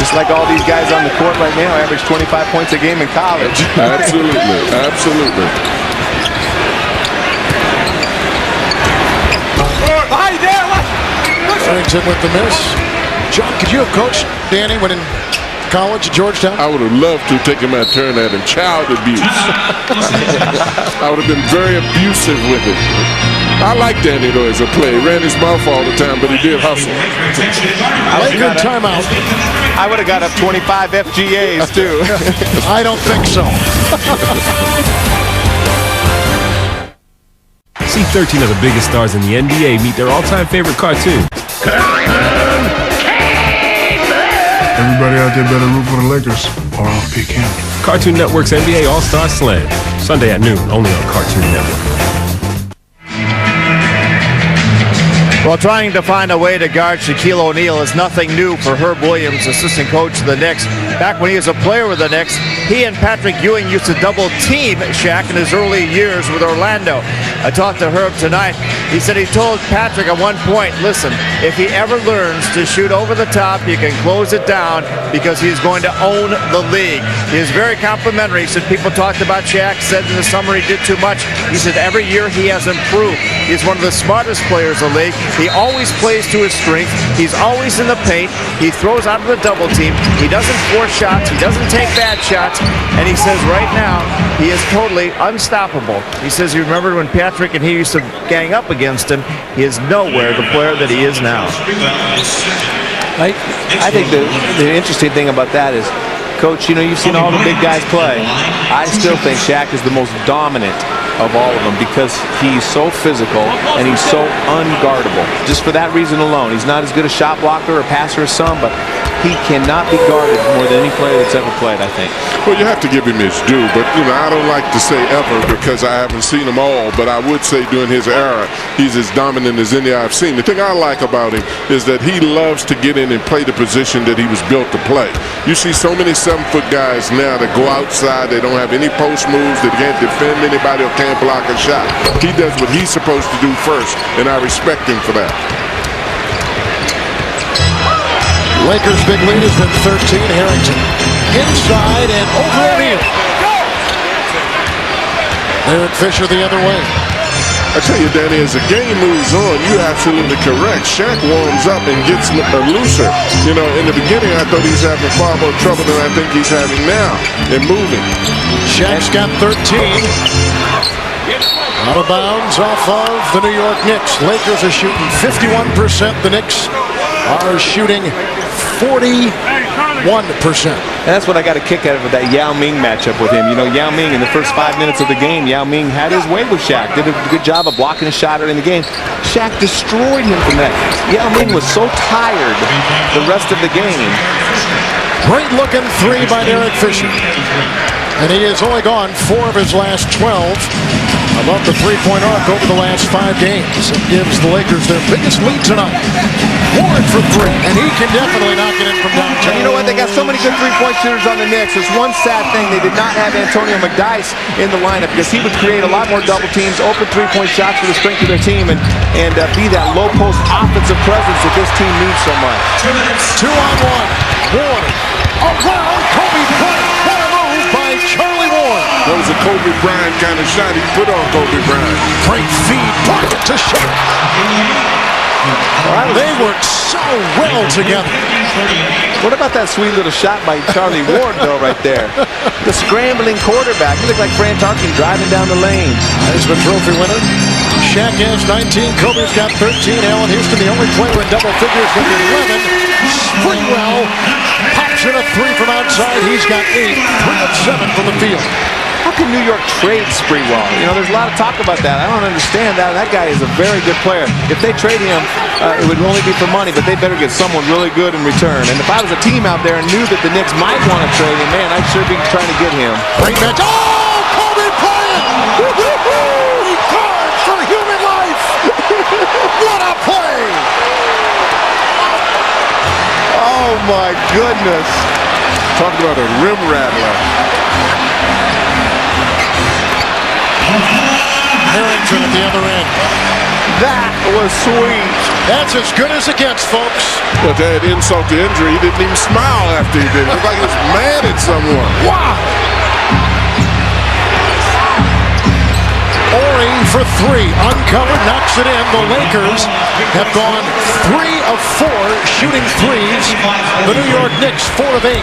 Just like all these guys on the court right now, average 25 points a game in college. Absolutely, absolutely. Harrington with the miss. John, could you have coached Danny when in college at Georgetown? I would have loved to have taken my turn at him. Child abuse. I would have been very abusive with it. I like Danny, though, as a player. He ran his mouth all the time, but he did hustle. Laker timeout. I would have got up 25 FGAs, too. I don't think so. See 13 of the biggest stars in the NBA meet their all-time favorite cartoon. Everybody out there better root for the Lakers, or I'll pick him. Cartoon Network's NBA All-Star Slam. Sunday at noon, only on Cartoon Network. Well, trying to find a way to guard Shaquille O'Neal is nothing new for Herb Williams, assistant coach of the Knicks. Back when he was a player with the Knicks, he and Patrick Ewing used to double-team Shaq in his early years with Orlando. I talked to Herb tonight. He said he told Patrick at one point, listen, if he ever learns to shoot over the top, you can close it down because he's going to own the league. He is very complimentary. He said people talked about Shaq, said in the summer he did too much. He said every year he has improved. He's one of the smartest players in the league. He always plays to his strength. He's always in the paint. He throws out of the double team. He doesn't force shots. He doesn't take bad shots. And he says right now he is totally unstoppable. He says he remembered when Patrick and he used to gang up against him. He is nowhere the player that he is now. I think the interesting thing about that is, Coach, you know, you've seen all the big guys play. I still think Shaq is the most dominant of all of them because he's so physical and he's so unguardable. Just for that reason alone. He's not as good a shot blocker or passer as some, but he cannot be guarded more than any player that's ever played, I think. Well, you have to give him his due, but, you know, I don't like to say ever because I haven't seen them all, but I would say during his era, he's as dominant as any I've seen. The thing I like about him is that he loves to get in and play the position that he was built to play. You see so many 7-foot guys now that go outside, they don't have any post moves, they can't defend anybody or can't block a shot. He does what he's supposed to do first, and I respect him for that. Lakers' big lead has been 13. Harrington inside and over O'Neal. Eric Fisher the other way. I tell you, Danny, as the game moves on, you're absolutely correct. Shaq warms up and gets looser. You know, in the beginning, I thought he's having far more trouble than I think he's having now in moving. Shaq's got 13. Out of bounds off of the New York Knicks. Lakers are shooting 51%. The Knicks are shooting 41%. And that's what I got a kick out of that Yao Ming matchup with him. You know, Yao Ming in the first 5 minutes of the game, Yao Ming had his way with Shaq. Did a good job of blocking a shot early in the game. Shaq destroyed him from that. Yao Ming was so tired the rest of the game. Great looking three by Derek Fisher. And he has only gone 4 of his last 12 above the three-point arc over the last 5 games. It gives the Lakers their biggest lead tonight. Ward for 3, and he can definitely knock it in from downtown. And you know what? They got so many good three-point shooters on the Knicks. There's one sad thing. They did not have Antonio McDyess in the lineup because he would create a lot more double teams, open three-point shots for the strength of their team, and be that low-post offensive presence that this team needs so much. 2-on-1. Ward around Kobe Bryant. What a move by Charlie Ward. That was a Kobe Bryant kind of shot he put on Kobe Bryant. Great feed. Bryant to Shaq. They work so well together. What about that sweet little shot by Charlie Ward, though, right there? The scrambling quarterback. He looked like Fran Tarkenton driving down the lane. Heisman Trophy winner. Shaq has 19. Kobe's got 13. Allan Houston, the only player in double figures with 11. Sprewell pops in a 3 from outside. He's got 8. 3 of 7 from the field. How can New York trade Sprewell? You know, there's a lot of talk about that. I don't understand that. That guy is a very good player. If they trade him, it would only be for money, but they better get someone really good in return. And if I was a team out there and knew that the Knicks might want to trade him, man, I'd sure be trying to get him. Great match. Oh, Kobe Bryant! He guards for human life! What a play! Oh, my goodness. Talk about a rim rattler. Harrington at the other end. That was sweet. That's as good as it gets, folks. But to add insult to injury, he didn't even smile after he did it. It looked like he was mad at someone. Wow! Ori for 3. Uncovered, knocks it in. The Lakers have gone 3 of 4 shooting threes. The New York Knicks 4 of 8.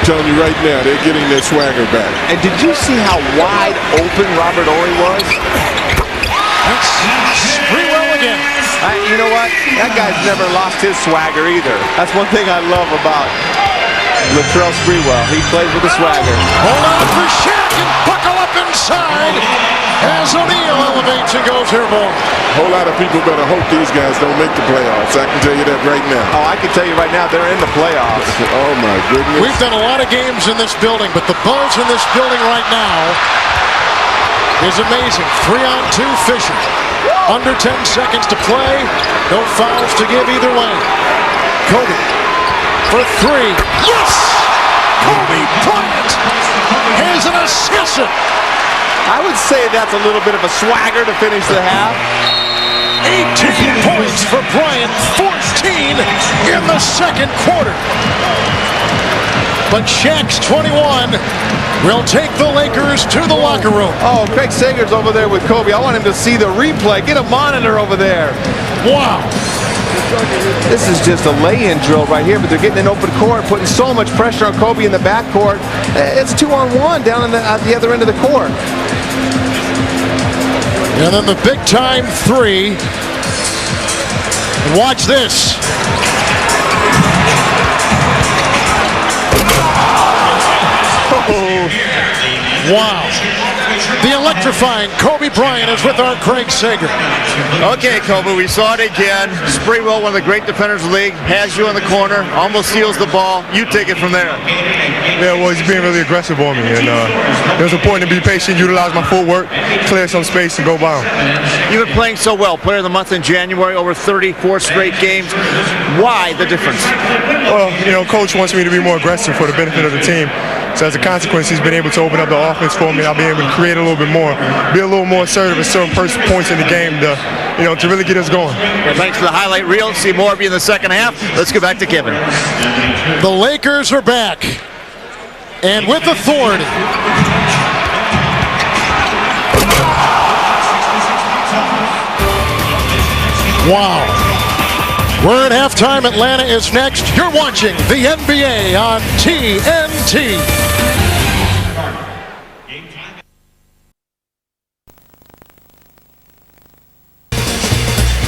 Telling you right now, they're getting their swagger back. And did you see how wide open Robert Horry was? That's Sprewell again. You know what? That guy's never lost his swagger either. That's one thing I love about Latrell Sprewell. He plays with a swagger. Hold on for Shaq and buckle up inside as O'Neal elevates and goes airborne. A whole lot of people better hope these guys don't make the playoffs. I can tell you that right now. Oh, I can tell you right now, they're in the playoffs. Oh, my goodness. We've done a lot of games in this building, but the buzz in this building right now is amazing. 3-on-2 Fisher. Under 10 seconds to play. No fouls to give either way. Kobe for 3. Yes! Kobe Bryant has an assist. I would say that's a little bit of a swagger to finish the half. 18 points for Bryant, 14 in the second quarter. But Shaq's 21 will take the Lakers to the locker room. Oh, Craig Sager's over there with Kobe. I want him to see the replay. Get a monitor over there. Wow. This is just a lay-in drill right here, but they're getting an open court, putting so much pressure on Kobe in the backcourt. It's 2-on-1 down at the other end of the court. And then the big-time 3. And watch this. Oh, wow. The electrifying Kobe Bryant is with our Craig Sager. Okay, Kobe, we saw it again. Sprewell, one of the great defenders of the league, has you in the corner, almost steals the ball. You take it from there. Yeah, well, he's being really aggressive on me, and it was important to be patient, utilize my footwork, clear some space, and go by him. You've been playing so well. Player of the month in January, over 34 straight games. Why the difference? Well, you know, Coach wants me to be more aggressive for the benefit of the team. So as a consequence, he's been able to open up the offense for me. I'll be able to create a little bit more, be a little more assertive at certain points in the game to really get us going. Well, thanks for the highlight reel. See more of you in the second half. Let's go back to Kevin. The Lakers are back, and with authority. Wow. We're at halftime. Atlanta is next. You're watching the NBA on TNT.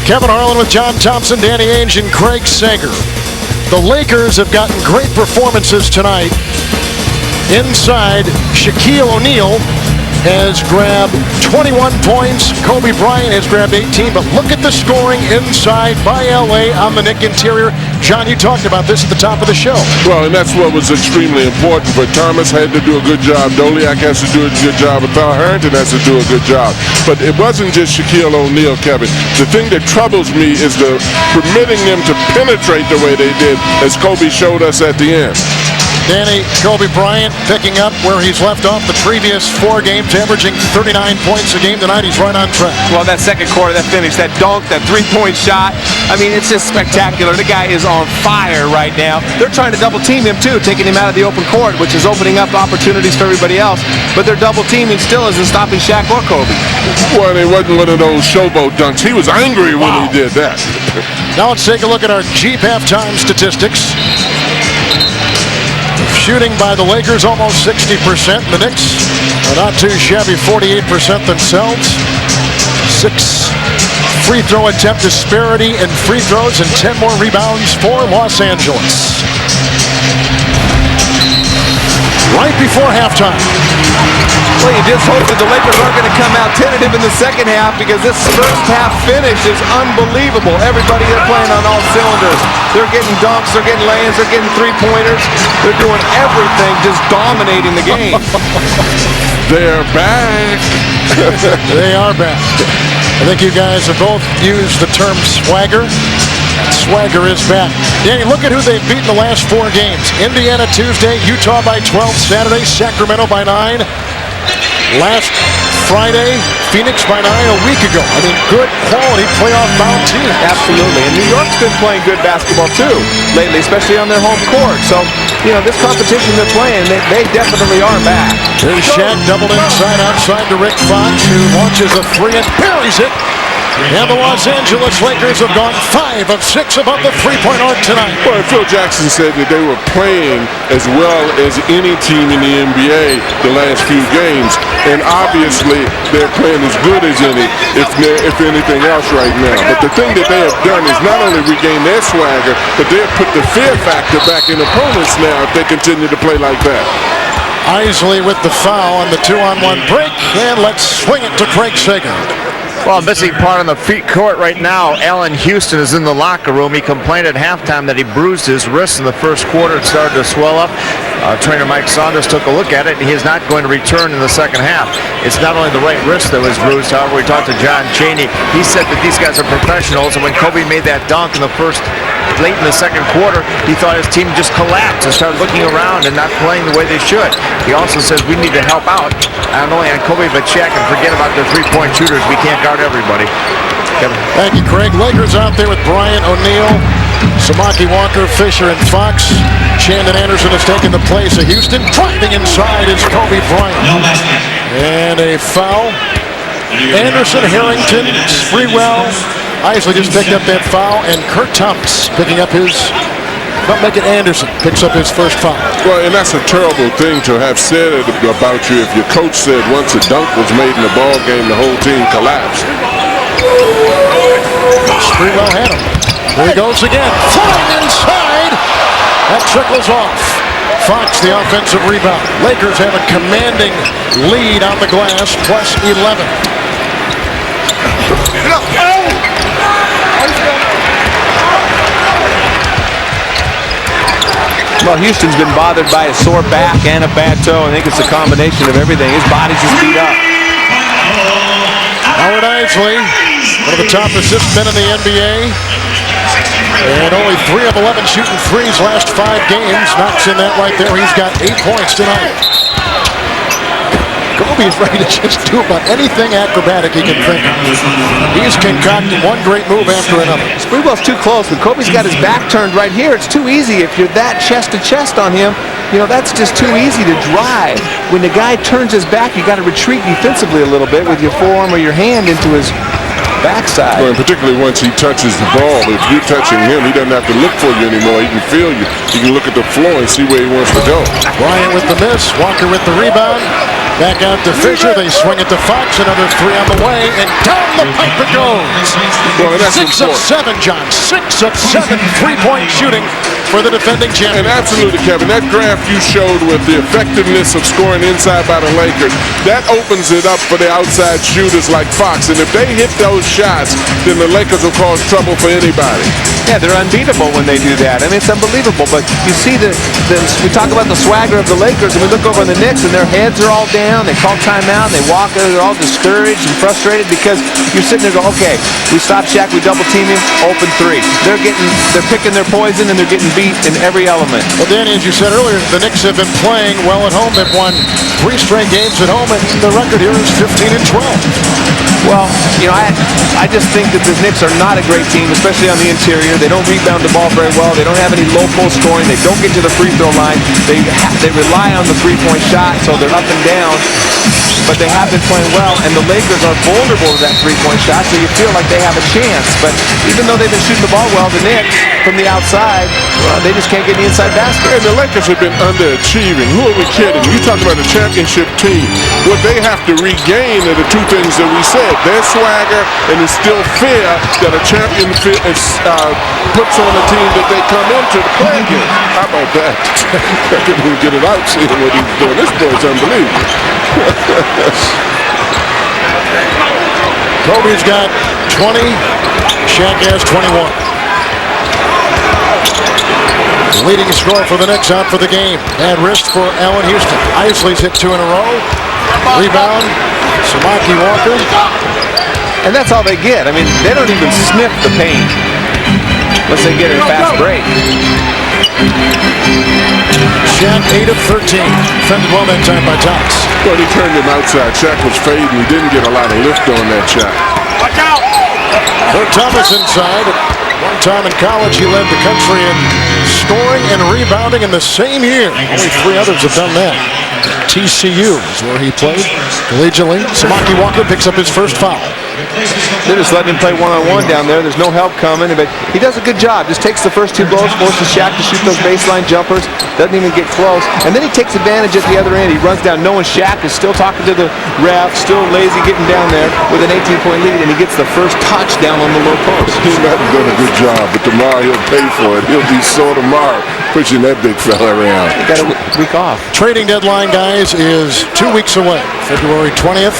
Kevin Harlan with John Thompson, Danny Ainge, and Craig Sager. The Lakers have gotten great performances tonight. Inside, Shaquille O'Neal has grabbed 21 points. Kobe Bryant has grabbed 18. But look at the scoring inside by LA on the Knick interior. John, you talked about this at the top of the show. Well, and that's what was extremely important. But Thomas had to do a good job. Doliak has to do a good job. Thal Harrington has to do a good job. But it wasn't just Shaquille O'Neal, Kevin. The thing that troubles me is the permitting them to penetrate the way they did, as Kobe showed us at the end. Danny, Kobe Bryant picking up where he's left off the previous 4 games, averaging 39 points a game tonight. He's right on track. Well, that second quarter, that finish, that dunk, that three-point shot, I mean, it's just spectacular. The guy is on fire right now. They're trying to double-team him, too, taking him out of the open court, which is opening up opportunities for everybody else. But their double-teaming still isn't stopping Shaq or Kobe. Well, it wasn't one of those showboat dunks. He was angry when he did that. Now let's take a look at our Jeep halftime statistics. Shooting by the Lakers almost 60%. The Knicks are not too shabby, 48% themselves. 6 free throw attempt disparity in free throws and 10 more rebounds for Los Angeles. Right before halftime. Well, you just hope that the Lakers aren't going to come out tentative in the second half, because this first half finish is unbelievable. Everybody, they're playing on all cylinders. They're getting dunks, they're getting lay-ins, they're getting three-pointers. They're doing everything, just dominating the game. They're back. They are back. I think you guys have both used the term swagger. Swagger is back. Danny, look at who they've beaten the last 4 games. Indiana Tuesday, Utah by 12 Saturday, Sacramento by 9. Last Friday, Phoenix by 9 a week ago. I mean, good quality playoff-bound team. Absolutely. And New York's been playing good basketball, too, lately, especially on their home court. So, you know, this competition they're playing, they definitely are back. Here's Shaq doubled inside, outside to Rick Fox, who launches a 3 and buries it. And the Los Angeles Lakers have gone 5 of 6 above the three-point arc tonight. Well, Phil Jackson said that they were playing as well as any team in the NBA the last few games. And obviously, they're playing as good as any, if anything else right now. But the thing that they have done is not only regain their swagger, but they've put the fear factor back in opponents now if they continue to play like that. Isley with the foul on the 2-on-1 break. And let's swing it to Craig Sager. Well, missing part on the front court right now. Allan Houston is in the locker room. He complained at halftime that he bruised his wrist in the first quarter. It started to swell up. Trainer Mike Saunders took a look at it, and he is not going to return in the second half. It's not only the right wrist that was bruised. However, we talked to John Chaney. He said that these guys are professionals, and when Kobe made that dunk in the late in the second quarter, he thought his team just collapsed and started looking around and not playing the way they should. He also says we need to help out, not only on Kobe but Shaq, and forget about their three-point shooters. We can't guard everybody. Kevin. Thank you, Craig. Lakers out there with Bryant, O'Neal, Samaki Walker, Fisher, and Fox. Chandon Anderson has taken the place of Houston. Driving inside is Kobe Bryant. And a foul. Anderson, Harrington, Sprewell. Isley just picked up that foul, and Kurt Thomas picking up his, not making Anderson, picks up his first foul. Well, and that's a terrible thing to have said about you if your coach said once a dunk was made in the ball game, the whole team collapsed. Sprewell had him. There he goes again. Flying inside. That trickles off. Fox, the offensive rebound. Lakers have a commanding lead on the glass, plus 11. Well, Houston's been bothered by a sore back and a bad toe. I think it's a combination of everything. His body's just beat up. Howard Isley, one of the top assist men in the NBA. And only 3 of 11 shooting threes last 5 games. Knocks in that right there. He's got 8 points tonight. Kobe is ready to just do about anything acrobatic he can think of. He's concocting one great move after another. Sprewell's too close, but Kobe's got his back turned right here. It's too easy. If you're that chest to chest on him, you know, that's just too easy to drive. When the guy turns his back, you got to retreat defensively a little bit with your forearm or your hand into his backside. Well, and particularly once he touches the ball, if you're touching him, he doesn't have to look for you anymore. He can feel you. He can look at the floor and see where he wants to go. Bryant with the miss. Walker with the rebound. Back out to Fisher. They swing it to Fox. Another three on the way. And down the pipe it goes. Well, that's 6 of 7, John. 6 of 7 3-point shooting for the defending champions. And absolutely, Kevin, that graph you showed with the effectiveness of scoring inside by the Lakers, that opens it up for the outside shooters like Fox. And if they hit those shots, then the Lakers will cause trouble for anybody. Yeah, they're unbeatable when they do that. I mean, it's unbelievable. But you see we talk about the swagger of the Lakers, and we look over on the Knicks, and their heads are all down. They call timeout. They walk. They're all discouraged and frustrated because you're sitting there going, okay, we stop Shaq, we double team him, open three. They're picking their poison, and they're getting beat in every element. Well, Danny, as you said earlier, the Knicks have been playing well at home. They've won 3 straight games at home, and the record here is 15 and 12. Well, you know, I just think that the Knicks are not a great team, especially on the interior. They don't rebound the ball very well. They don't have any low post scoring. They don't get to the free throw line. They rely on the three-point shot, so they're up and down. But they have been playing well, and the Lakers are vulnerable to that three-point shot, so you feel like they have a chance. But even though they've been shooting the ball well, the Knicks, from the outside, they just can't get the inside basket. And the Lakers have been underachieving. Who are we kidding? You talk about a championship team. What they have to regain are the two things that we said. Their swagger, and it's still fair that a champion puts on a team that they come into to play against. How about that? I couldn't even get it out seeing what he's doing. This boy's unbelievable. Kobe's got 20. Shaq has 21. Leading scorer for the Knicks out for the game. Bad wrist for Allan Houston. Isley's hit 2 in a row. Rebound. Samaki Walker. And that's all they get. I mean, they don't even sniff the paint unless they get a fast break. Shaq 8 of 13. Defended well that time by Thomas. Well, he turned him outside. Shaq was fading. He didn't get a lot of lift on that shot. Watch out! Kurt Thomas inside. One time in college, he led the country in scoring and rebounding in the same year. Only 3 others have done that. TCU is where he played collegiately. Samaki Walker picks up his first foul. They're just letting him play one-on-one down there. There's no help coming, but he does a good job. Just takes the first 2 blows, forces Shaq to shoot those baseline jumpers. Doesn't even get close. And then he takes advantage at the other end. He runs down knowing Shaq is still talking to the ref, still lazy getting down there with an 18-point lead, and he gets the first touchdown on the low post. He's not done a good job, but tomorrow he'll pay for it. He'll be sore tomorrow pushing that big fella around. He got a week off. Trading deadline, guys, is 2 weeks away. February 20th.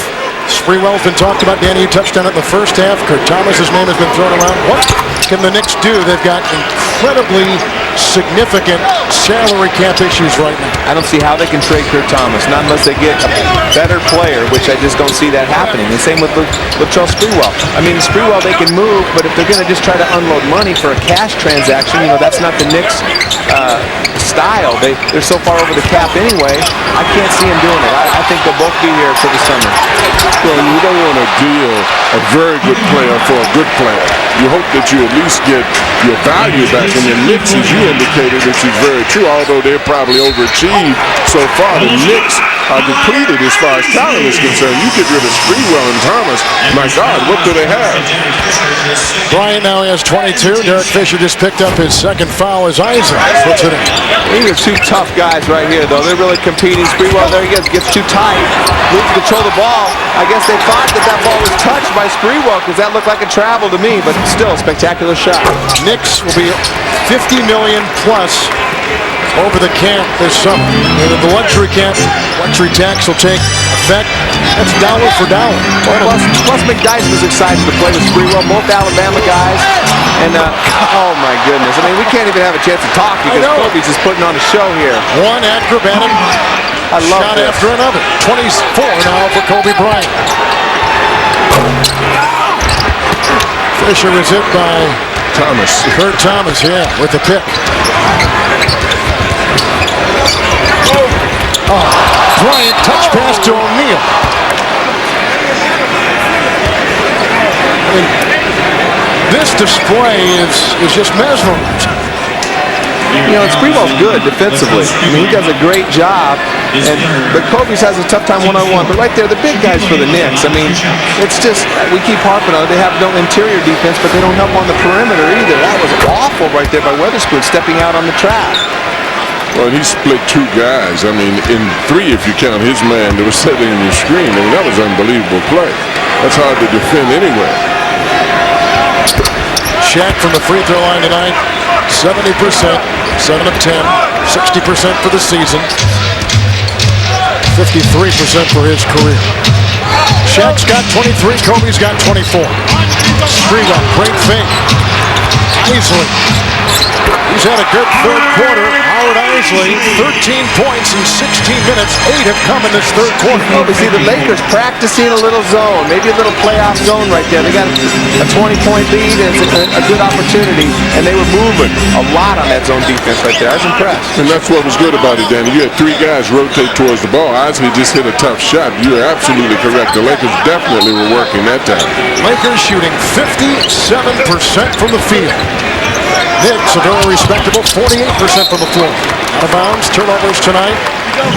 Sprewell's been talked about. Danny, you touched on it in the first half. Kurt Thomas' name has been thrown around. What can the Knicks do? They've got incredibly significant salary cap issues right now. I don't see how they can trade Kurt Thomas, not unless they get a better player, which I just don't see that happening. And same with Latrell Sprewell. I mean, Sprewell they can move, but if they're going to just try to unload money for a cash transaction, you know, that's not the Knicks style. They're so far over the cap anyway. I can't see him doing it. I think they'll both be here for the summer. Well, you don't want to deal a very good player for a good player. You hope that you at least get your value back. And the Knicks, as you indicated, which is very true, although they're probably overachieved so far, the Knicks are depleted as far as talent is concerned. You get rid of Sprewell and Thomas, my God, what do they have? Bryant now has 22. Derek Fisher just picked up his second foul as Isaac puts it in. These are 2 tough guys right here, though. They're really competing. Sprewell, there he gets too tight, loses control of the ball. I guess they thought that ball was touched by Sprewell because that looked like a travel to me, but still a spectacular shot. Knicks will be $50 million plus over the camp this summer. And the luxury cap, luxury tax will take effect. That's dollar for dollar. Well, plus McDyess was excited to play with Sprewell, both Alabama guys. And, oh my goodness. I mean, we can't even have a chance to talk because Kobe's just putting on a show here. One acrobatic shot after another. 24 now for Kobe Bryant. Fisher was hit by Thomas. Kurt Thomas, yeah, with the pick. Oh, Bryant touch pass to O'Neal. I mean, this display is just mesmerizing. you know, Sprewell's good defensively. I mean, he does a great job. But Kobe has a tough time one-on-one. But right there, the big guys for the Knicks. I mean, it's just, we keep harping on it. They have no interior defense, but they don't help on the perimeter either. That was awful right there by Weatherspoon stepping out on the track. Well, he split two guys. I mean, in three if you count his man that was setting the screen. I mean, that was an unbelievable play. That's hard to defend anyway. Shaq from the free throw line tonight, 70%, 7 of 10, 60% for the season, 53% for his career. Shaq's got 23, Kobe's got 24. Sprewell, great fake. Isley. He's had a good third quarter. Howard Isley, 13 points in 16 minutes. 8 have come in this third quarter. Oh, but see, the Lakers practicing a little zone, maybe a little playoff zone right there. They got a 20-point lead, and it's a good opportunity, and they were moving a lot on that zone defense right there. I was impressed. And that's what was good about it, Danny. You had three guys rotate towards the ball. Isley just hit a tough shot. You're absolutely correct. The Lakers definitely were working that time. Lakers shooting 57% from the field. Knicks, a very respectable 48% from the floor. Out of bounds, turnovers tonight.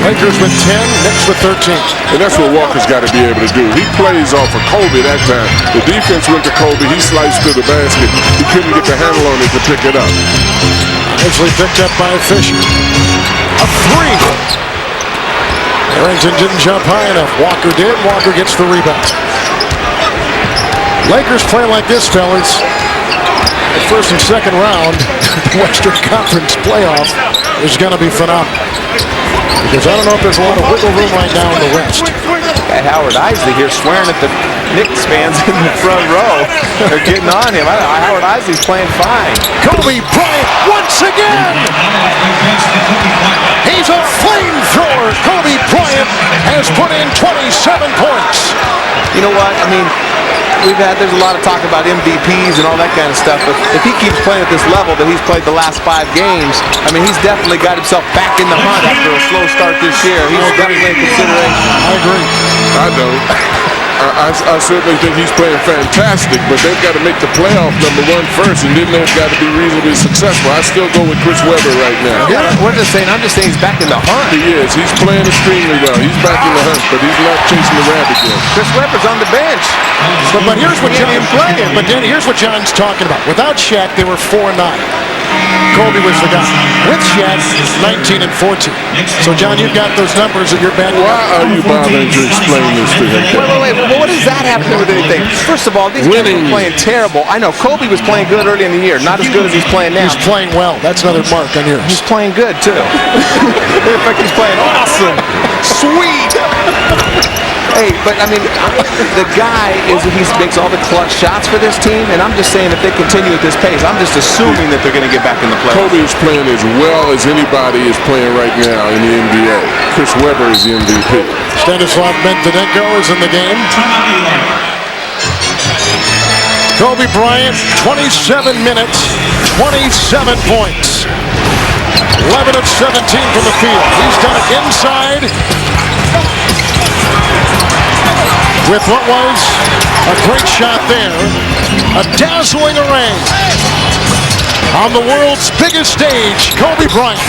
Lakers with 10, Knicks with 13. And that's what Walker's got to be able to do. He plays off of Kobe that time. The defense went to Kobe. He sliced to the basket. He couldn't get the handle on it to pick it up. Eventually picked up by Fisher. A three. Harrington didn't jump high enough. Walker did. Walker gets the rebound. Lakers play like this, fellas. The first and second round, Western Conference playoff is going to be phenomenal. Because I don't know if there's a lot of wiggle room right now in the West. Got Howard Isley here swearing at the Knicks fans in the front row. They're getting on him. Howard Isley's playing fine. Kobe Bryant once again. He's a flamethrower. Kobe Bryant has put in 27 points. You know what? I mean, there's a lot of talk about MVPs and all that kind of stuff, but if he keeps playing at this level that he's played the last 5 games, I mean, he's definitely got himself back in the hunt after a slow start this year. He's definitely in consideration. I agree. I don't. I certainly think he's playing fantastic, but they've got to make the playoff #1 first, and then they've got to be reasonably successful. I still go with Chris Webber right now. Yeah, I'm just saying he's back in the hunt. He is. He's playing extremely well. He's back in the hunt, but he's not chasing the rabbit yet. Chris Webber's on the bench. But here's what here's what John's talking about. Without Shaq, they were 4-9. Kobe was the guy. With Shaq, 19 and 14. So, John, you've got those numbers at your back. Why are you bothering to explain this to him? Wait. Well, what does that have to do with anything? First of all, these guys were playing terrible. I know Kobe was playing good early in the year. Not as good as he's playing now. He's playing well. That's another mark on yours. He's playing good, too. In fact, he's playing awesome. Sweet. Hey, but I mean, the guy he makes all the clutch shots for this team, and I'm just saying if they continue at this pace, I'm just assuming that they're going to get back in the playoffs. Kobe is playing as well as anybody is playing right now in the NBA. Chris Webber is the MVP. Stanislav Medvedenko is in the game. Kobe Bryant, 27 minutes, 27 points. 11 of 17 from the field. He's done it inside with what was a great shot there. A dazzling array. On the world's biggest stage, Kobe Bryant.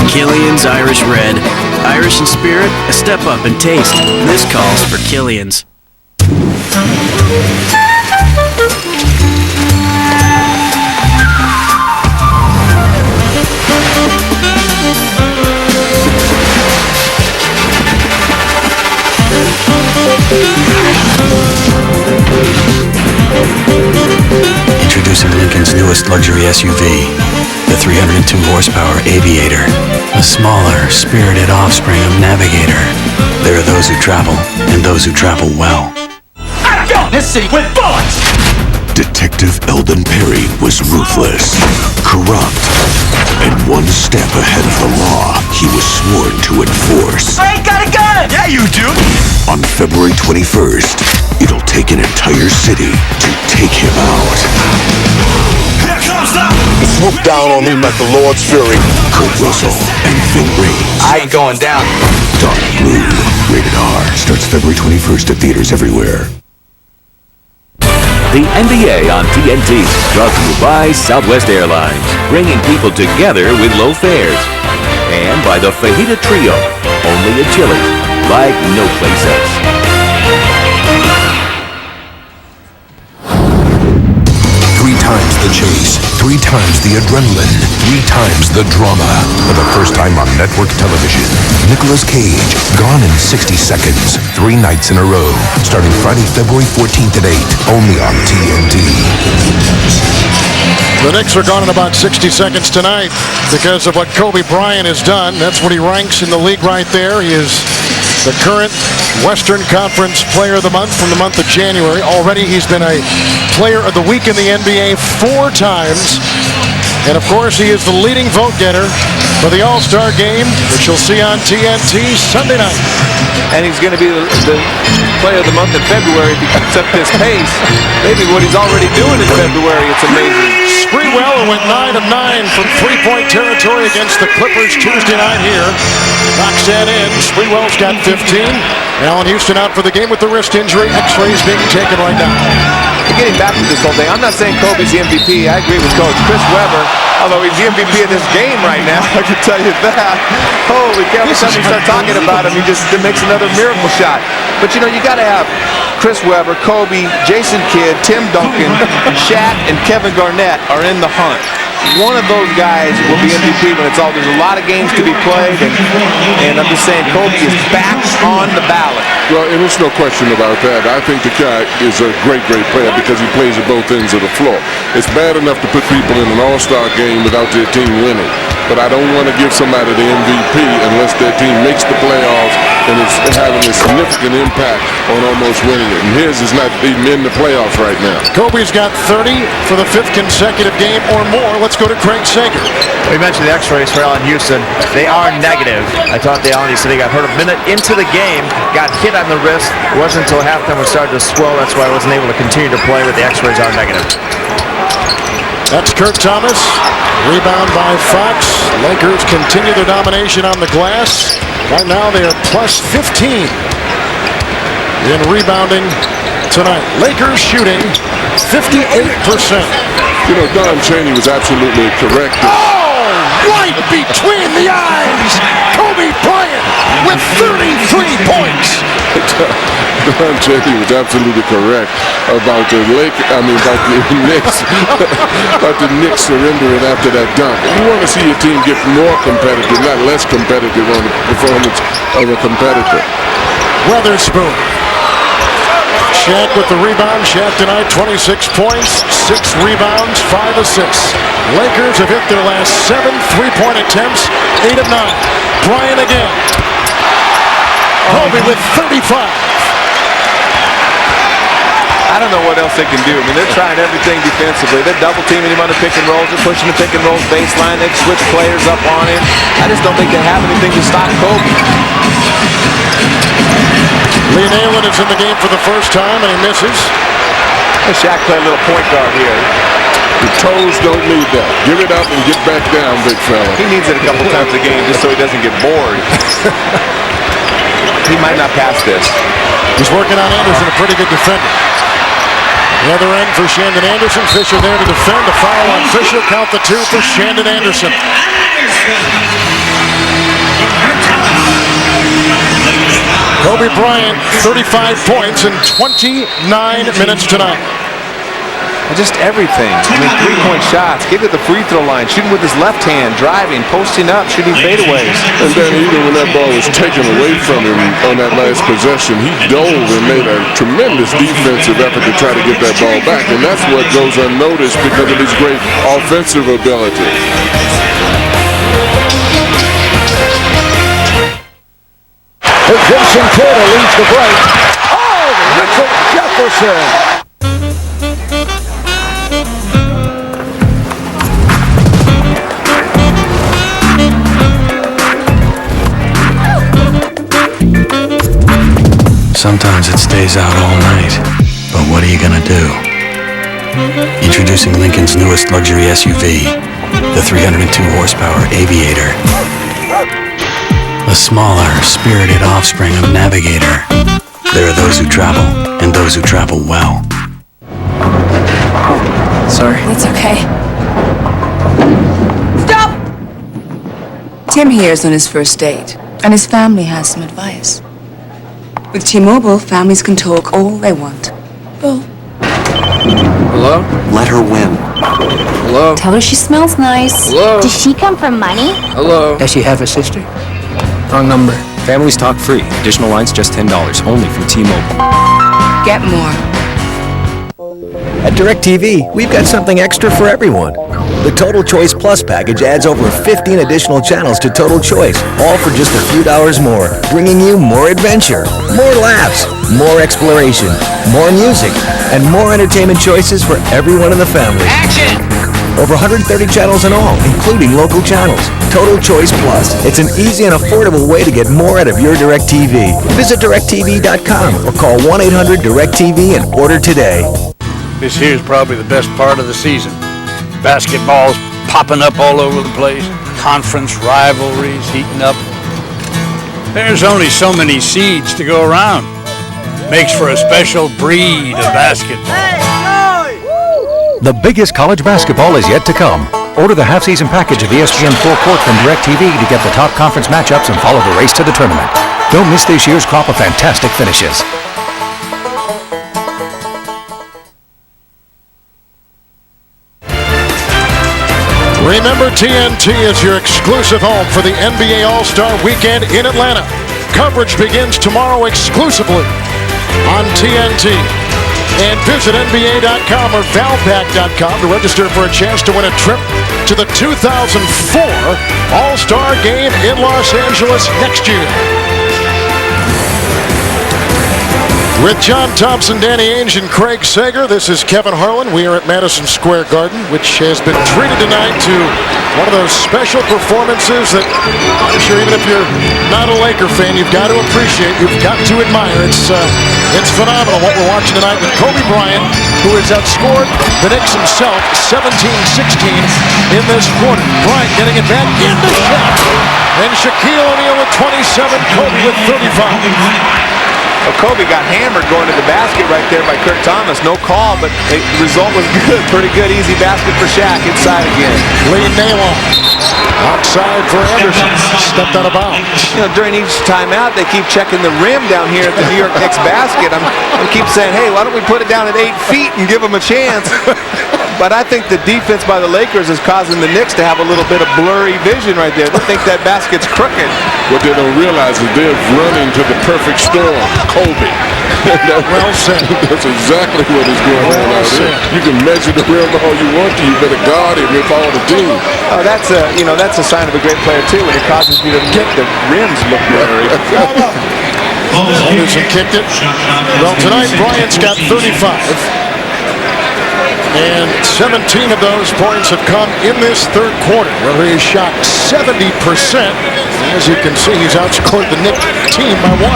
Killian's Irish Red. Irish in spirit, a step up in taste. This calls for Killian's. Introducing Lincoln's newest luxury SUV, the 302 horsepower Aviator, the smaller, spirited offspring of Navigator. There are those who travel, and those who travel well. I fill this city with bullets! Detective Eldon Perry was ruthless, corrupt, and one step ahead of the law he was sworn to enforce. I ain't got a gun! Yeah, you do! On February 21st, it'll take an entire city to take him out. Here comes the... Swoop down on him like the Lord's Fury. Kurt Russell and Ving Rhames. I ain't going down. Dark Blue, rated R, starts February 21st at theaters everywhere. The NBA on TNT, brought to you by Southwest Airlines, bringing people together with low fares. And by the Fajita Trio, only at Chili's, like no place else. 3 times the chase, 3 times the adrenaline, 3 times the drama. For the first time on network television, Nicolas Cage, gone in 60 seconds, 3 nights in a row, starting Friday, February 14th at 8, only on TNT. The Knicks are gone in about 60 seconds tonight because of what Kobe Bryant has done. That's what he ranks in the league right there. He is the current Western Conference Player of the Month from the month of January. Already he's been a Player of the Week in the NBA 4 times. And of course, he is the leading vote getter for the All-Star Game, which you'll see on TNT Sunday night. And he's going to be the Player of the Month in February if he keeps up this pace. Maybe what he's already doing in February, it's amazing. Sprewell went 9 of 9 from three-point territory against the Clippers Tuesday night here. Knocks that in. Sprewell's got 15. Allan Houston out for the game with the wrist injury. X-rays being taken right now. Getting back to this whole thing, I'm not saying Kobe's the MVP. I agree with Coach. Chris Webber, although he's the MVP of this game right now, I can tell you that. Holy cow, every time we start talking about him, he just makes another miracle shot. But you know, you got to have Chris Webber, Kobe, Jason Kidd, Tim Duncan, Shaq, and Kevin Garnett are in the hunt. One of those guys will be MVP when it's all. There's a lot of games to be played, and I'm just saying Kobe is back on the ballot. Well, and there's no question about that. I think the guy is a great player because he plays at both ends of the floor. It's bad enough to put people in an all-star game without their team winning, but I don't want to give somebody the MVP unless their team makes the playoffs and it's having a significant impact on almost winning it. And his is not even in the playoffs right now. Kobe's got 30 for the 5th consecutive game or more. Let's go to Craig Sager. We mentioned the X-rays for Allan Houston. They are negative. I talked to Allan. He said he got hurt a minute into the game, got hit on the wrist. It wasn't until halftime it started to swell. That's why I wasn't able to continue to play, but the X-rays are negative. That's Kurt Thomas. Rebound by Fox. Lakers continue their domination on the glass. Right now they are plus 15 in rebounding tonight. Lakers shooting 58%. You know, Don Chaney was absolutely correct. Oh, right between the eyes. Kobe Bryant with 33 points. Don Chaney was absolutely correct about the Knicks, about the Knicks surrendering after that dunk. You want to see your team get more competitive, not less competitive on the performance of a competitor. Weatherspoon. Shaq with the rebound. Shaq tonight, 26 points, 6 rebounds, 5 assists. Lakers have hit their last 7 3-point attempts, 8 of 9. Bryant again. Kobe with 35. I don't know what else they can do. I mean, they're trying everything defensively. They're double teaming him on the pick and rolls. They're pushing the pick and rolls baseline. They've switched players up on him. I just don't think they have anything to stop Kobe. Lee Nalen is in the game for the first time, and he misses. Shaq played a little point guard here. The toes don't need that. Give it up and get back down, big fella. He needs it a couple times a game just so he doesn't get bored. He might not pass this. He's working on Anderson, a pretty good defender. The other end for Shandon Anderson. Fisher there to defend. The foul on Fisher. Count the 2 for Shandon Anderson. Kobe Bryant, 35 points in 29 minutes tonight. Just everything. I mean, 3-point shots, get to the free throw line, shooting with his left hand, driving, posting up, shooting fadeaways. And then even when that ball was taken away from him on that last possession, he dove and made a tremendous defensive effort to try to get that ball back. And that's what goes unnoticed because of his great offensive ability. Jason Kidd leads the break. Oh, Richard Jefferson. Sometimes it stays out all night. But what are you gonna do? Introducing Lincoln's newest luxury SUV, the 302 horsepower Aviator. The smaller, spirited offspring of Navigator. There are those who travel, and those who travel well. Sorry. It's okay. Stop! Tim here is on his first date, and his family has some advice. With T-Mobile, families can talk all they want. Well. Hello? Let her win. Hello? Tell her she smells nice. Hello? Does she come from money? Hello? Does she have a sister? Wrong number. Families talk free. Additional lines just $10 only from T-Mobile. Get more. At DirecTV, we've got something extra for everyone. The Total Choice Plus package adds over 15 additional channels to Total Choice, all for just a few dollars more, bringing you more adventure, more laughs, more exploration, more music, and more entertainment choices for everyone in the family. Action! Over 130 channels in all, including local channels. Total Choice Plus. It's an easy and affordable way to get more out of your DirecTV. Visit DirecTV.com or call 1-800-DirecTV and order today. This here's probably the best part of the season. Basketball's popping up all over the place. Conference rivalries heating up. There's only so many seeds to go around. Makes for a special breed of basketball. The biggest college basketball is yet to come. Order the half-season package of ESPN Full Court from DirecTV to get the top conference matchups and follow the race to the tournament. Don't miss this year's crop of fantastic finishes. Remember, TNT is your exclusive home for the NBA All-Star Weekend in Atlanta. Coverage begins tomorrow exclusively on TNT. And visit NBA.com or Valpak.com to register for a chance to win a trip to the 2004 All-Star Game in Los Angeles next year. With John Thompson, Danny Ainge, and Craig Sager, this is Kevin Harlan. We are at Madison Square Garden, which has been treated tonight to one of those special performances that I'm sure even if you're not a Laker fan, you've got to appreciate, you've got to admire. It's phenomenal what we're watching tonight with Kobe Bryant, who has outscored the Knicks himself 17-16 in this quarter. Bryant getting it back into shot. And Shaquille O'Neal with 27, Kobe with 35. Well, Kobe got hammered going to the basket right there by Kurt Thomas. No call, but the result was good. Pretty good, easy basket for Shaq. Inside again. Lee Nailon. Outside for Anderson. Stepped out of bounds. You know, during each timeout, they keep checking the rim down here at the New York Knicks basket. I keep saying, hey, why don't we put it down at 8 feet and give them a chance? But I think the defense by the Lakers is causing the Knicks to have a little bit of blurry vision right there. They think that basket's crooked. What they don't realize is they're running to the perfect storm. Kobe. Well said. That's exactly what is going on out there. You can measure the rim all you want to. You better guard it with all the team. Oh, that's a sign of a great player too, when it causes you to make the rims look blurry. Anderson kicked it. Well, tonight Bryant's got 35. And 17 of those points have come in this third quarter, where he shot 70%. As you can see, he's outscored the Knicks team by 1.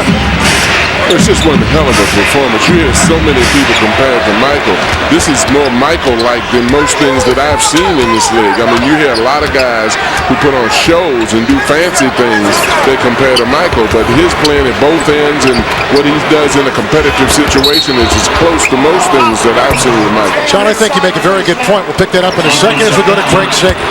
It's just one hell of a performance. You hear so many people compare it to Michael. This is more Michael-like than most things that I've seen in this league. I mean, you hear a lot of guys who put on shows and do fancy things that compare to Michael, but his playing at both ends and what he does in a competitive situation is as close to most things that I've seen with Michael. Sean, I think you make a very good point. We'll pick that up in a second as we go to Craig Sager.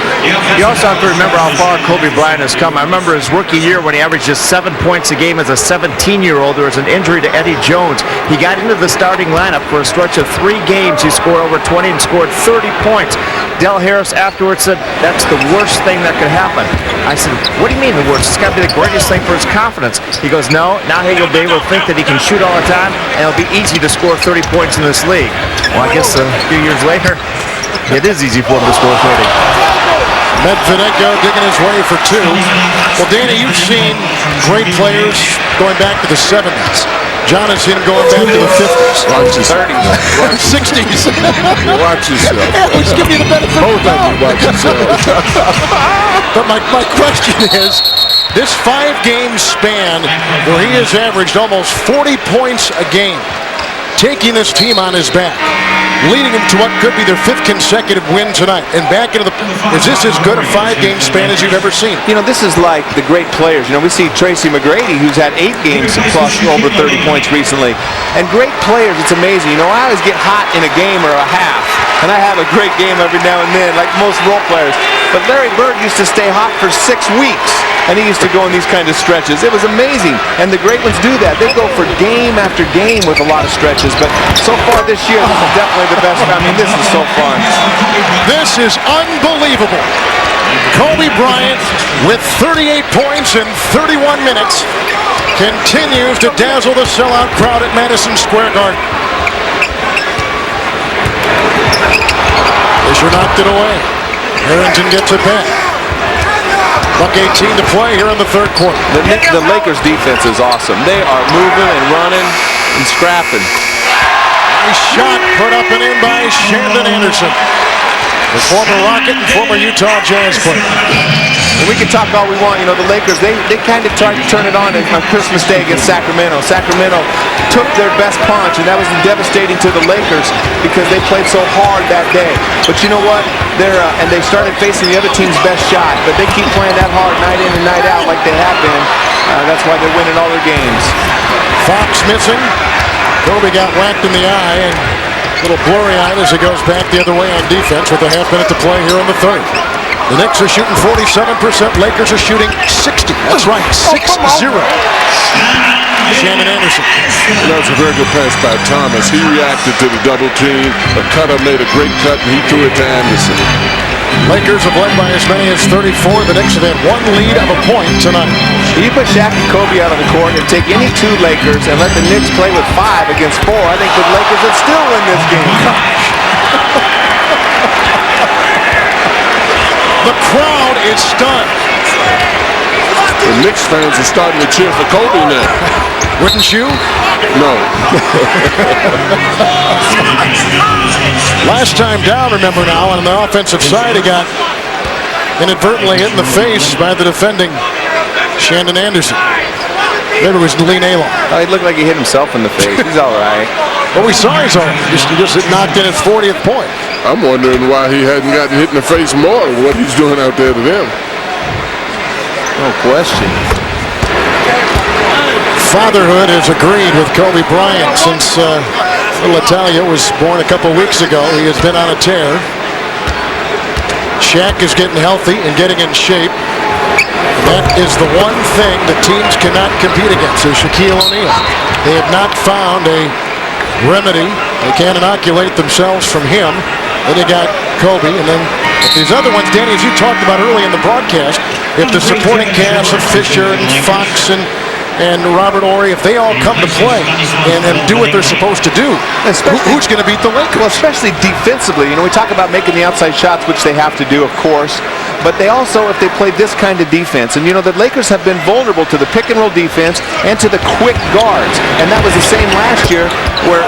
You also have to remember how far Kobe Bryant has come. I remember his rookie year when he averaged just 7 points a game as a 17-year-old. There was an injury to Eddie Jones. He got into the starting lineup for a stretch of 3 games. He scored over 20 and scored 30 points. Del Harris afterwards said, that's the worst thing that could happen. I said, what do you mean the worst? It's got to be the greatest thing for his confidence. He goes, no, now he'll be able to think that he can shoot all the time, and it'll be easy to score 30 points in this league. Well, I guess a few years later, it is easy for him to score 30. Medvedenko digging his way for 2. Well, Danny, you've seen great players going back to the 70s. John has seen him going back to the 50s. Watch yourself. 30s. 60s. Watch yourself. Yeah, let's give you the benefit of the doubt. Watch yourself. But my question is, This 5-game span where he has averaged almost 40 points a game, taking this team on his back, leading them to what could be their 5th consecutive win tonight. And back into the... Is this as good a 5-game span as you've ever seen? You know, this is like the great players. You know, we see Tracy McGrady, who's had 8 games plus over 30 points recently. And great players, it's amazing. You know, I always get hot in a game or a half, and I have a great game every now and then, like most role players. But Larry Bird used to stay hot for 6 weeks, and he used to go in these kind of stretches. It was amazing, and the great ones do that. They go for game after game with a lot of stretches. But so far this year, this is definitely the best. I mean, this is so fun. This is unbelievable. Kobe Bryant, with 38 points in 31 minutes, continues to dazzle the sellout crowd at Madison Square Garden. Fisher knocked it away. Harrington gets it back. Buck 18 to play here in the 3rd quarter. The Lakers defense is awesome. They are moving and running and scrapping. Nice shot put up and in by Shandon Anderson, the former Rocket and former Utah Jazz player. And we can talk all we want. You know, the Lakers, they kind of tried to turn it on Christmas Day against Sacramento. Sacramento took their best punch, and that was devastating to the Lakers because they played so hard that day. But you know what? And they started facing the other team's best shot, but they keep playing that hard night in and night out like they have been. That's why they're winning all their games. Fox missing. Kobe got whacked in the eye and a little blurry-eyed as he goes back the other way on defense with a half-minute to play here in the 3rd. The Knicks are shooting 47%. Lakers are shooting 60. That's right, 6-0. Shannon Anderson. That was a very good pass by Thomas. He reacted to the double team. The cutter made a great cut, and he threw it to Anderson. Lakers have led by as many as 34. The Knicks have had 1 lead of a point tonight. You put Shaq and Kobe out on the court and take any 2 Lakers and let the Knicks play with 5 against 4. I think the Lakers would still win this game. The crowd is stunned. The Knicks fans are starting to cheer for Kobe now. Wouldn't you? No. Last time down, remember now, on the offensive side, he got inadvertently hit in the face by the defending Shandon Anderson. Maybe it was Lee Naylor. Oh, he looked like he hit himself in the face. He's all right. Well, we saw he's all right. He just knocked in his 40th point. I'm wondering why he hadn't gotten hit in the face more of what he's doing out there to them. No question. Fatherhood has agreed with Kobe Bryant since little Italia was born a couple weeks ago. He has been on a tear. Shaq is getting healthy and getting in shape. That is the one thing that teams cannot compete against, is Shaquille O'Neal. They have not found a remedy. They can't inoculate themselves from him. Then you got Kobe, and then these other ones, Danny, as you talked about early in the broadcast, if the supporting cast of Fisher and Fox and Robert Horry, if they all come to play and do what they're supposed to do, who's going to beat the Lakers? Well, especially defensively. You know, we talk about making the outside shots, which they have to do, of course. But they also, if they play this kind of defense, and you know, the Lakers have been vulnerable to the pick-and-roll defense and to the quick guards. And that was the same last year where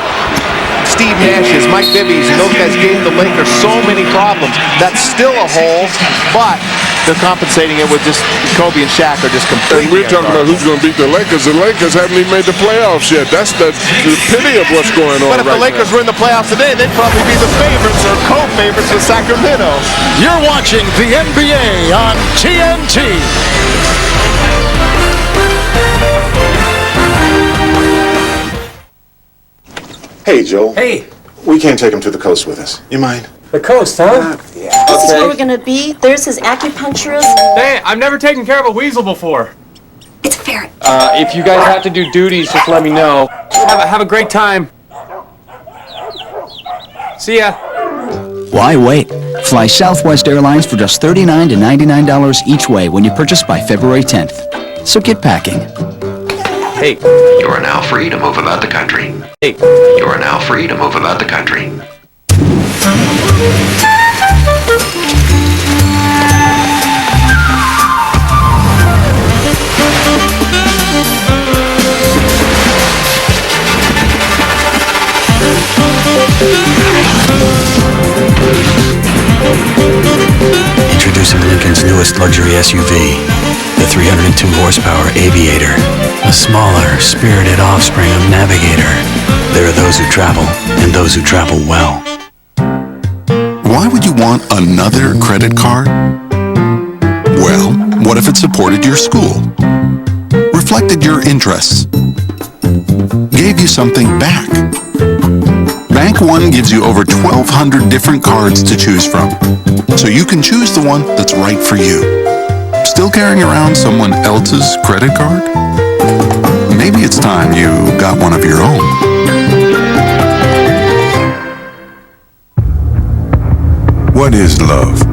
Steve Nash's, Mike Bibby's, and those guys gave the Lakers so many problems. That's still a hole, but they're compensating it with just Kobe and Shaq are just completely. And we're talking about who's going to beat the Lakers. The Lakers haven't even made the playoffs yet. That's the pity of what's going on. But if the Lakers were in the playoffs today, they'd probably be the favorites or co-favorites with Sacramento. You're watching the NBA on TNT. Hey, Joe. Hey. We can't take him to the coast with us. You mind? The coast, huh? Yeah. This is where we're gonna be. There's his acupuncturist. Hey, I've never taken care of a weasel before. It's a ferret. If you guys have to do duties, just let me know. Have a great time. See ya. Why wait? Fly Southwest Airlines for just $39 to $99 each way when you purchase by February 10th. So get packing. Hey. You are now free to move about the country. Hey. You are now free to move about the country. Introducing Lincoln's newest luxury SUV, the the 302 horsepower Aviator, a smaller, spirited offspring of Navigator. There are those who travel, and those who travel well. Why would you want another credit card? Well, what if it supported your school, reflected your interests, gave you something back? Bank One gives you over 1,200 different cards to choose from, so you can choose the one that's right for you. Still carrying around someone else's credit card? Maybe it's time you got one of your own. What is love?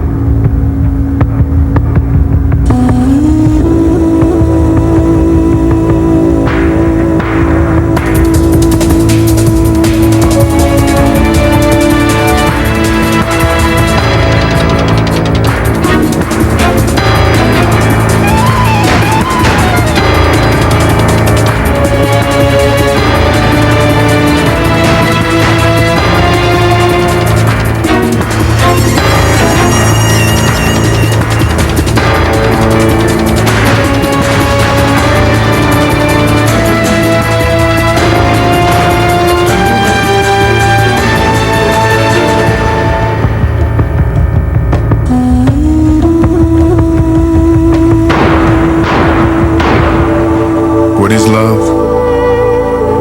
What is love?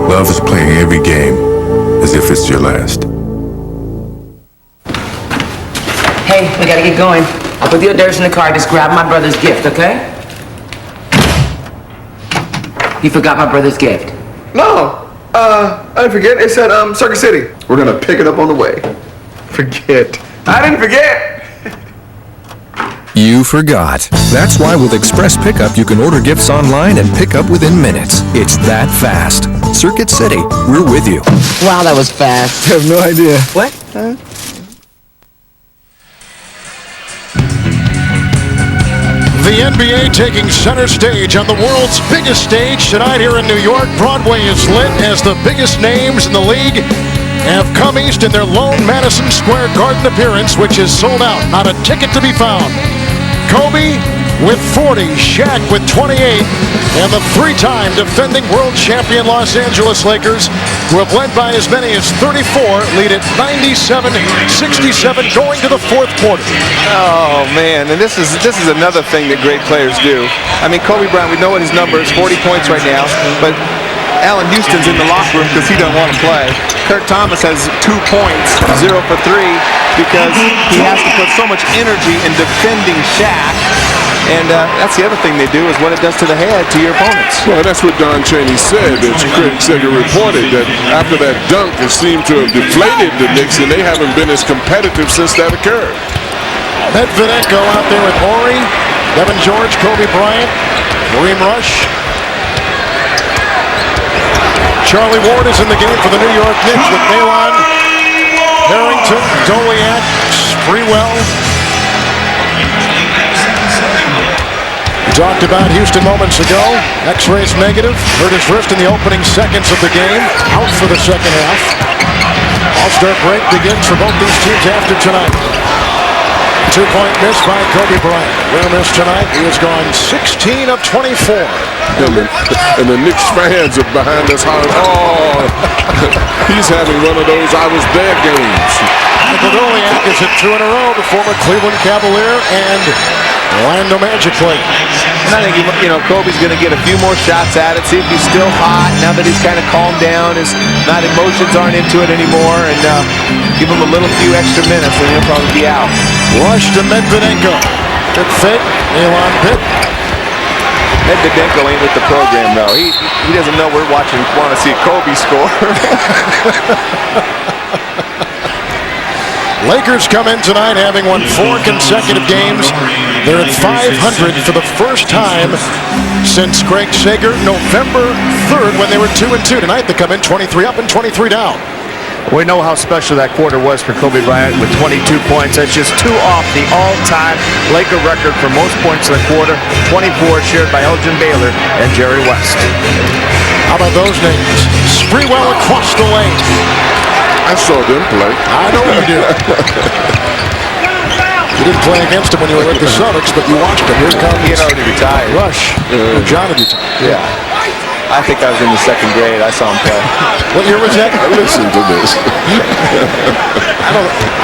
Love is playing every game as if it's your last. Hey, we gotta get going. I'll put the hors d'oeuvres in the car. Just grab my brother's gift, okay? You forgot my brother's gift. No, I didn't forget. It's at Circuit City. We're gonna pick it up on the way. Forget. I didn't forget. You forgot. That's why with Express Pickup, you can order gifts online and pick up within minutes. It's that fast. Circuit City, we're with you. Wow, that was fast. I have no idea. What? The NBA taking center stage on the world's biggest stage tonight here in New York. Broadway is lit as the biggest names in the league have come east in their lone Madison Square Garden appearance, which is sold out. Not a ticket to be found. Kobe with 40, Shaq with 28, and the three-time defending world champion Los Angeles Lakers, who have led by as many as 34, lead at 97-67 going to the fourth quarter. Oh man, and this is another thing that great players do. I mean, Kobe Bryant, we know what his number is, 40 points right now, but Allan Houston's in the locker room because he doesn't want to play. Kurt Thomas has 2 points, 0 for 3, because he has to put so much energy in defending Shaq. And that's the other thing they do, is what it does to the head, to your opponents. Well, that's what Don Chaney said. That Craig Sager reported that after that dunk, it seemed to have deflated the Knicks, and they haven't been as competitive since that occurred. Medvedenko out there with Ori, Devin George, Kobe Bryant, Kareem Rush. Charlie Ward is in the game for the New York Knicks with Malon, Harrington, Doliak, Sprewell. We talked about Houston moments ago. X-rays negative. Hurt his wrist in the opening seconds of the game. Out for the second half. All-star break begins for both these teams after tonight. 2-point miss by Kobe Bryant. Real miss tonight. He has gone 16 of 24. And the Knicks fans are behind us hollering, oh, he's having one of those I was there games. Michael Doliak is hit 2 in a row, the former Cleveland Cavalier and Orlando Magic player. And I think, Kobe's going to get a few more shots at it, see if he's still hot now that he's kind of calmed down, his emotions aren't into it anymore, and give him a few extra minutes, and he'll probably be out. Rush to Medvedenko. Good fake. Elon Pitt. Medvedenko ain't with the program, though. He doesn't know we're want to see Kobe score. Lakers come in tonight having won 4 consecutive games. They're at 500 for the first time since Craig Sager, November 3rd, when they were 2-2. Tonight they come in 23 up and 23 down. We know how special that quarter was for Kobe Bryant with 22 points. That's just 2 off the all-time Laker record for most points in the quarter. 24 shared by Elgin Baylor and Jerry West. How about those names? Sprewell across the lane. I saw them play. I know you do. You didn't play against him when you were with the Celtics, but you watched him. Here comes He had already retired. Rush. John had retired. Yeah. I think I was in the second grade. I saw him play. What year was that? Listen to this.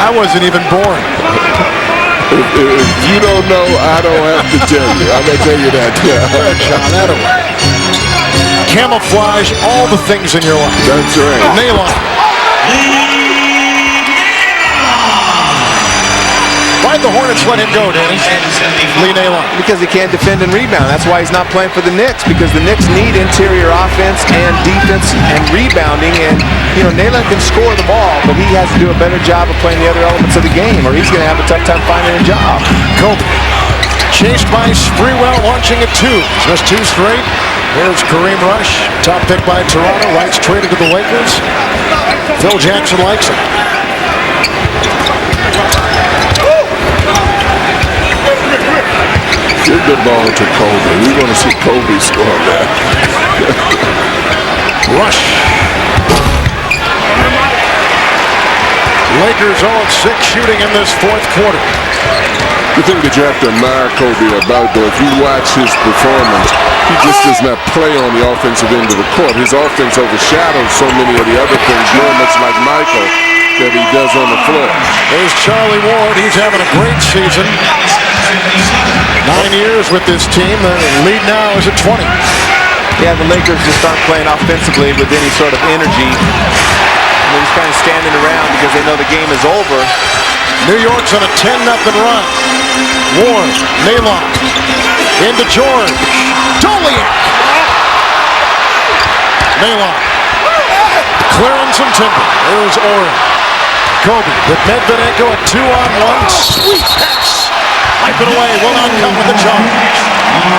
I wasn't even born. If you don't know, I don't have to tell you. I'm going to tell you that. John, that'll camouflage all the things in your life. That's right. Nail on. Why'd the Hornets let him go, Danny? Lee Nailon. Because he can't defend and rebound. That's why he's not playing for the Knicks, because the Knicks need interior offense and defense and rebounding. And, Nailon can score the ball, but he has to do a better job of playing the other elements of the game, or he's going to have a tough time finding a job. Kobe. Chased by Sprewell, launching at 2. Just 2 straight. Here's Kareem Rush. Top pick by Toronto. Rights traded to the Lakers. Phil Jackson likes it. Give the ball to Kobe. We want to see Kobe score that. Rush. Lakers 0-6 shooting in this fourth quarter. The thing that you have to admire Kobe about, though, if you watch his performance, he just does not play on the offensive end of the court. His offense overshadows so many of the other things, very much like Michael, that he does on the floor. There's Charlie Ward. He's having a great season. 9 years with this team. The lead now is at 20. Yeah, the Lakers just aren't playing offensively with any sort of energy. They're just kind of standing around because they know the game is over. New York's on a 10-0 run. Ward, Nailon, into George. Doliak. Nailon. Clearing some timber. There's Oren. Kobe with Medvedenko at 2-on-1. Sweet pass. Wipe it away. Will not come with the charge.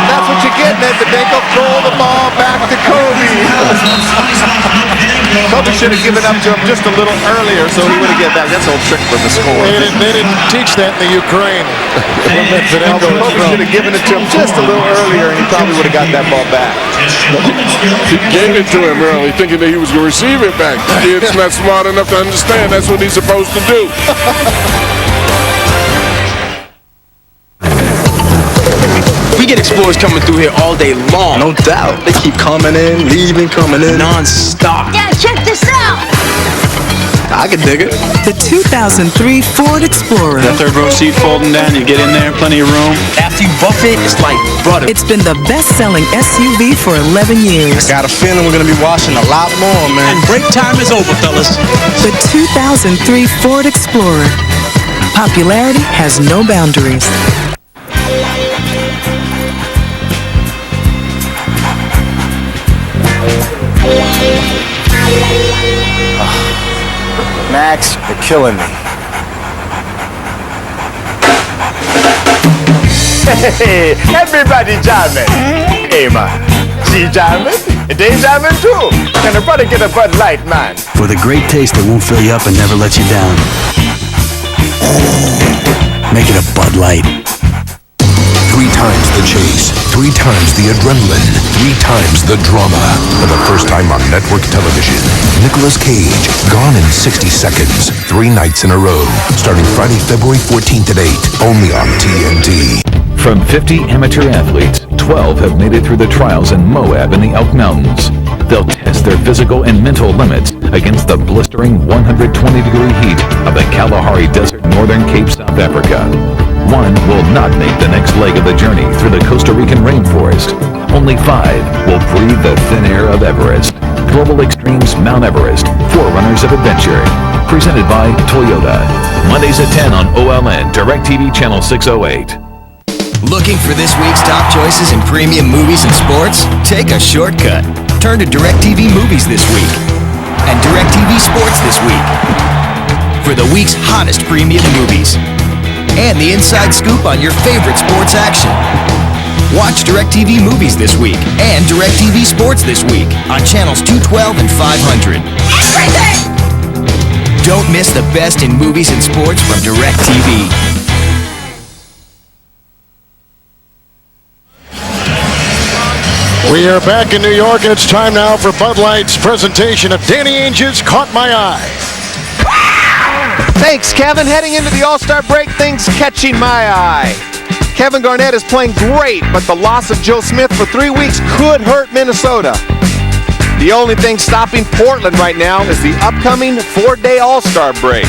That's what you get, Medvedenko. Throw the ball back to Kobe. Kobe should have given up to him just a little earlier so he would have get back. That's an old trick for the score. They didn't teach that in the Ukraine. Kobe should have given it to him just a little earlier and he probably would have got that ball back. He gave it to him early, thinking that he was going to receive it back. The kid's not smart enough to understand that's what he's supposed to do. We get explorers coming through here all day long. No doubt. They keep coming in, leaving, coming in. Non-stop. Dad, check this out! I can dig it. The 2003 Ford Explorer. That third row seat folding down, you get in there, plenty of room. After you buff it, it's like butter. It's been the best-selling SUV for 11 years. I got a feeling we're going to be washing a lot more, man. And break time is over, fellas. The 2003 Ford Explorer. Popularity has no boundaries. Max, you're killing me. Hey, everybody jamming. Hey, man. She jamming? They jamming too. Can a brother get a Bud Light, man? For the great taste that won't fill you up and never let you down. Make it a Bud Light. 3 times the chase, 3 times the adrenaline, 3 times the drama. For the first time on network television, Nicolas Cage, gone in 60 seconds, 3 nights in a row. Starting Friday, February 14th at 8, only on TNT. From 50 amateur athletes, 12 have made it through the trials in Moab in the Elk Mountains. They'll test their physical and mental limits against the blistering 120-degree heat of the Kalahari Desert, Northern Cape, South Africa. One will not make the next leg of the journey through the Costa Rican rainforest. Only 5 will breathe the thin air of Everest. Global Extremes Mount Everest, Forerunners of Adventure. Presented by Toyota. Mondays at 10 on OLN, DirecTV Channel 608. Looking for this week's top choices in premium movies and sports? Take a shortcut. Turn to DirecTV Movies this week and DirecTV Sports this week for the week's hottest premium movies and the inside scoop on your favorite sports action. Watch DirecTV Movies this week and DirecTV Sports this week on channels 212 and 500. Everything! Don't miss the best in movies and sports from DirecTV. We are back in New York, and it's time now for Bud Light's presentation of Danny Ainge's Caught My Eye. Thanks, Kevin. Heading into the All-Star break, things catching my eye. Kevin Garnett is playing great, but the loss of Joe Smith for 3 weeks could hurt Minnesota. The only thing stopping Portland right now is the upcoming 4-day All-Star break.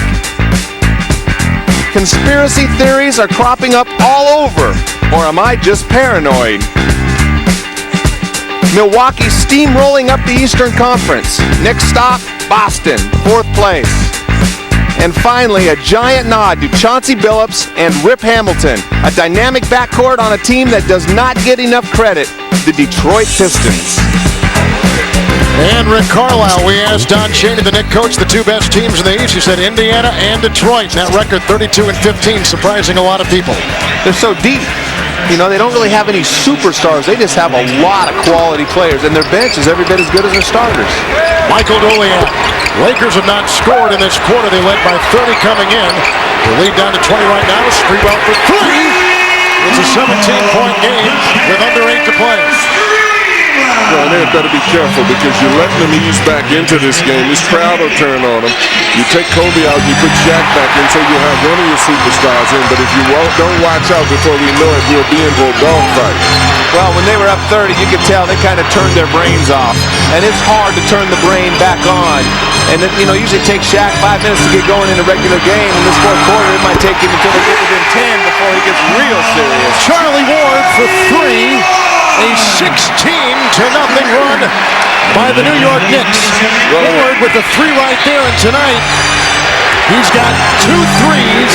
Conspiracy theories are cropping up all over, or am I just paranoid? Milwaukee steamrolling up the Eastern Conference. Next stop, Boston, 4th place. And finally, a giant nod to Chauncey Billups and Rip Hamilton, a dynamic backcourt on a team that does not get enough credit, the Detroit Pistons. And Rick Carlisle, we asked Don Chaney, the Knicks coach, the two best teams in the East. He said Indiana and Detroit. And that record, 32-15, surprising a lot of people. They're so deep. You know, they don't really have any superstars. They just have a lot of quality players, and their bench is every bit as good as their starters. Michael Doliak. Lakers have not scored in this quarter. They led by 30 coming in. They lead down to 20 right now. Sprewell for 3. It's a 17-point game with under 8 to play. Well, they better be careful because you're letting them ease back into this game. This crowd will turn on them. You take Kobe out, you put Shaq back in, so you have one of your superstars in. But if you don't watch out before we know it, we'll be into a dogfight. Well, when they were up 30, you could tell they kind of turned their brains off. And it's hard to turn the brain back on. And it, you know, usually it takes Shaq 5 minutes to get going in a regular game. In this 4th quarter, it might take him until they get within 10 before he gets real serious. Charlie Ward for 3. A 16-0 run by the New York Knicks. Ward with the 3 right there, and tonight he's got 2 threes.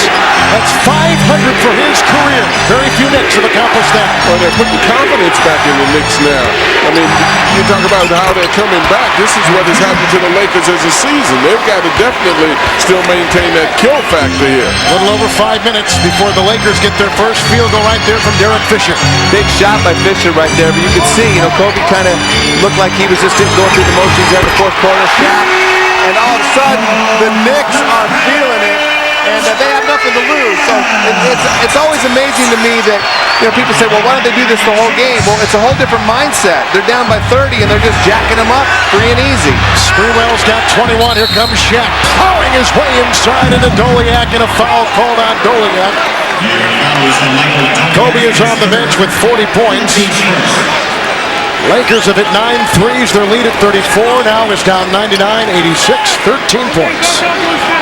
That's 500 for his career. Very few Knicks have accomplished that. Well, they're putting confidence back in the Knicks now. I mean, you talk about how they're coming back. This is what has happened to the Lakers as a season. They've got to definitely still maintain that kill factor here. A little over 5 minutes before the Lakers get their first field goal right there from Derek Fisher. Big shot by Fisher right there, but you could see, you know, Kobe kind of looked like he was just going through the motions there in the 4th quarter. Shaq, and all of a sudden, the Knicks are feeling it. And they have nothing to lose. So it's always amazing to me that, you know, people say, well, why don't they do this the whole game? Well, it's a whole different mindset. They're down by 30 and they're just jacking them up free and easy. Sprewell's got 21. Here comes Shaq plowing his way inside into Doliak, and a foul called on Doliak. Kobe is on the bench with 40 points. Lakers have hit 9 threes. Their lead at 34 now is down 99-86, 13 points.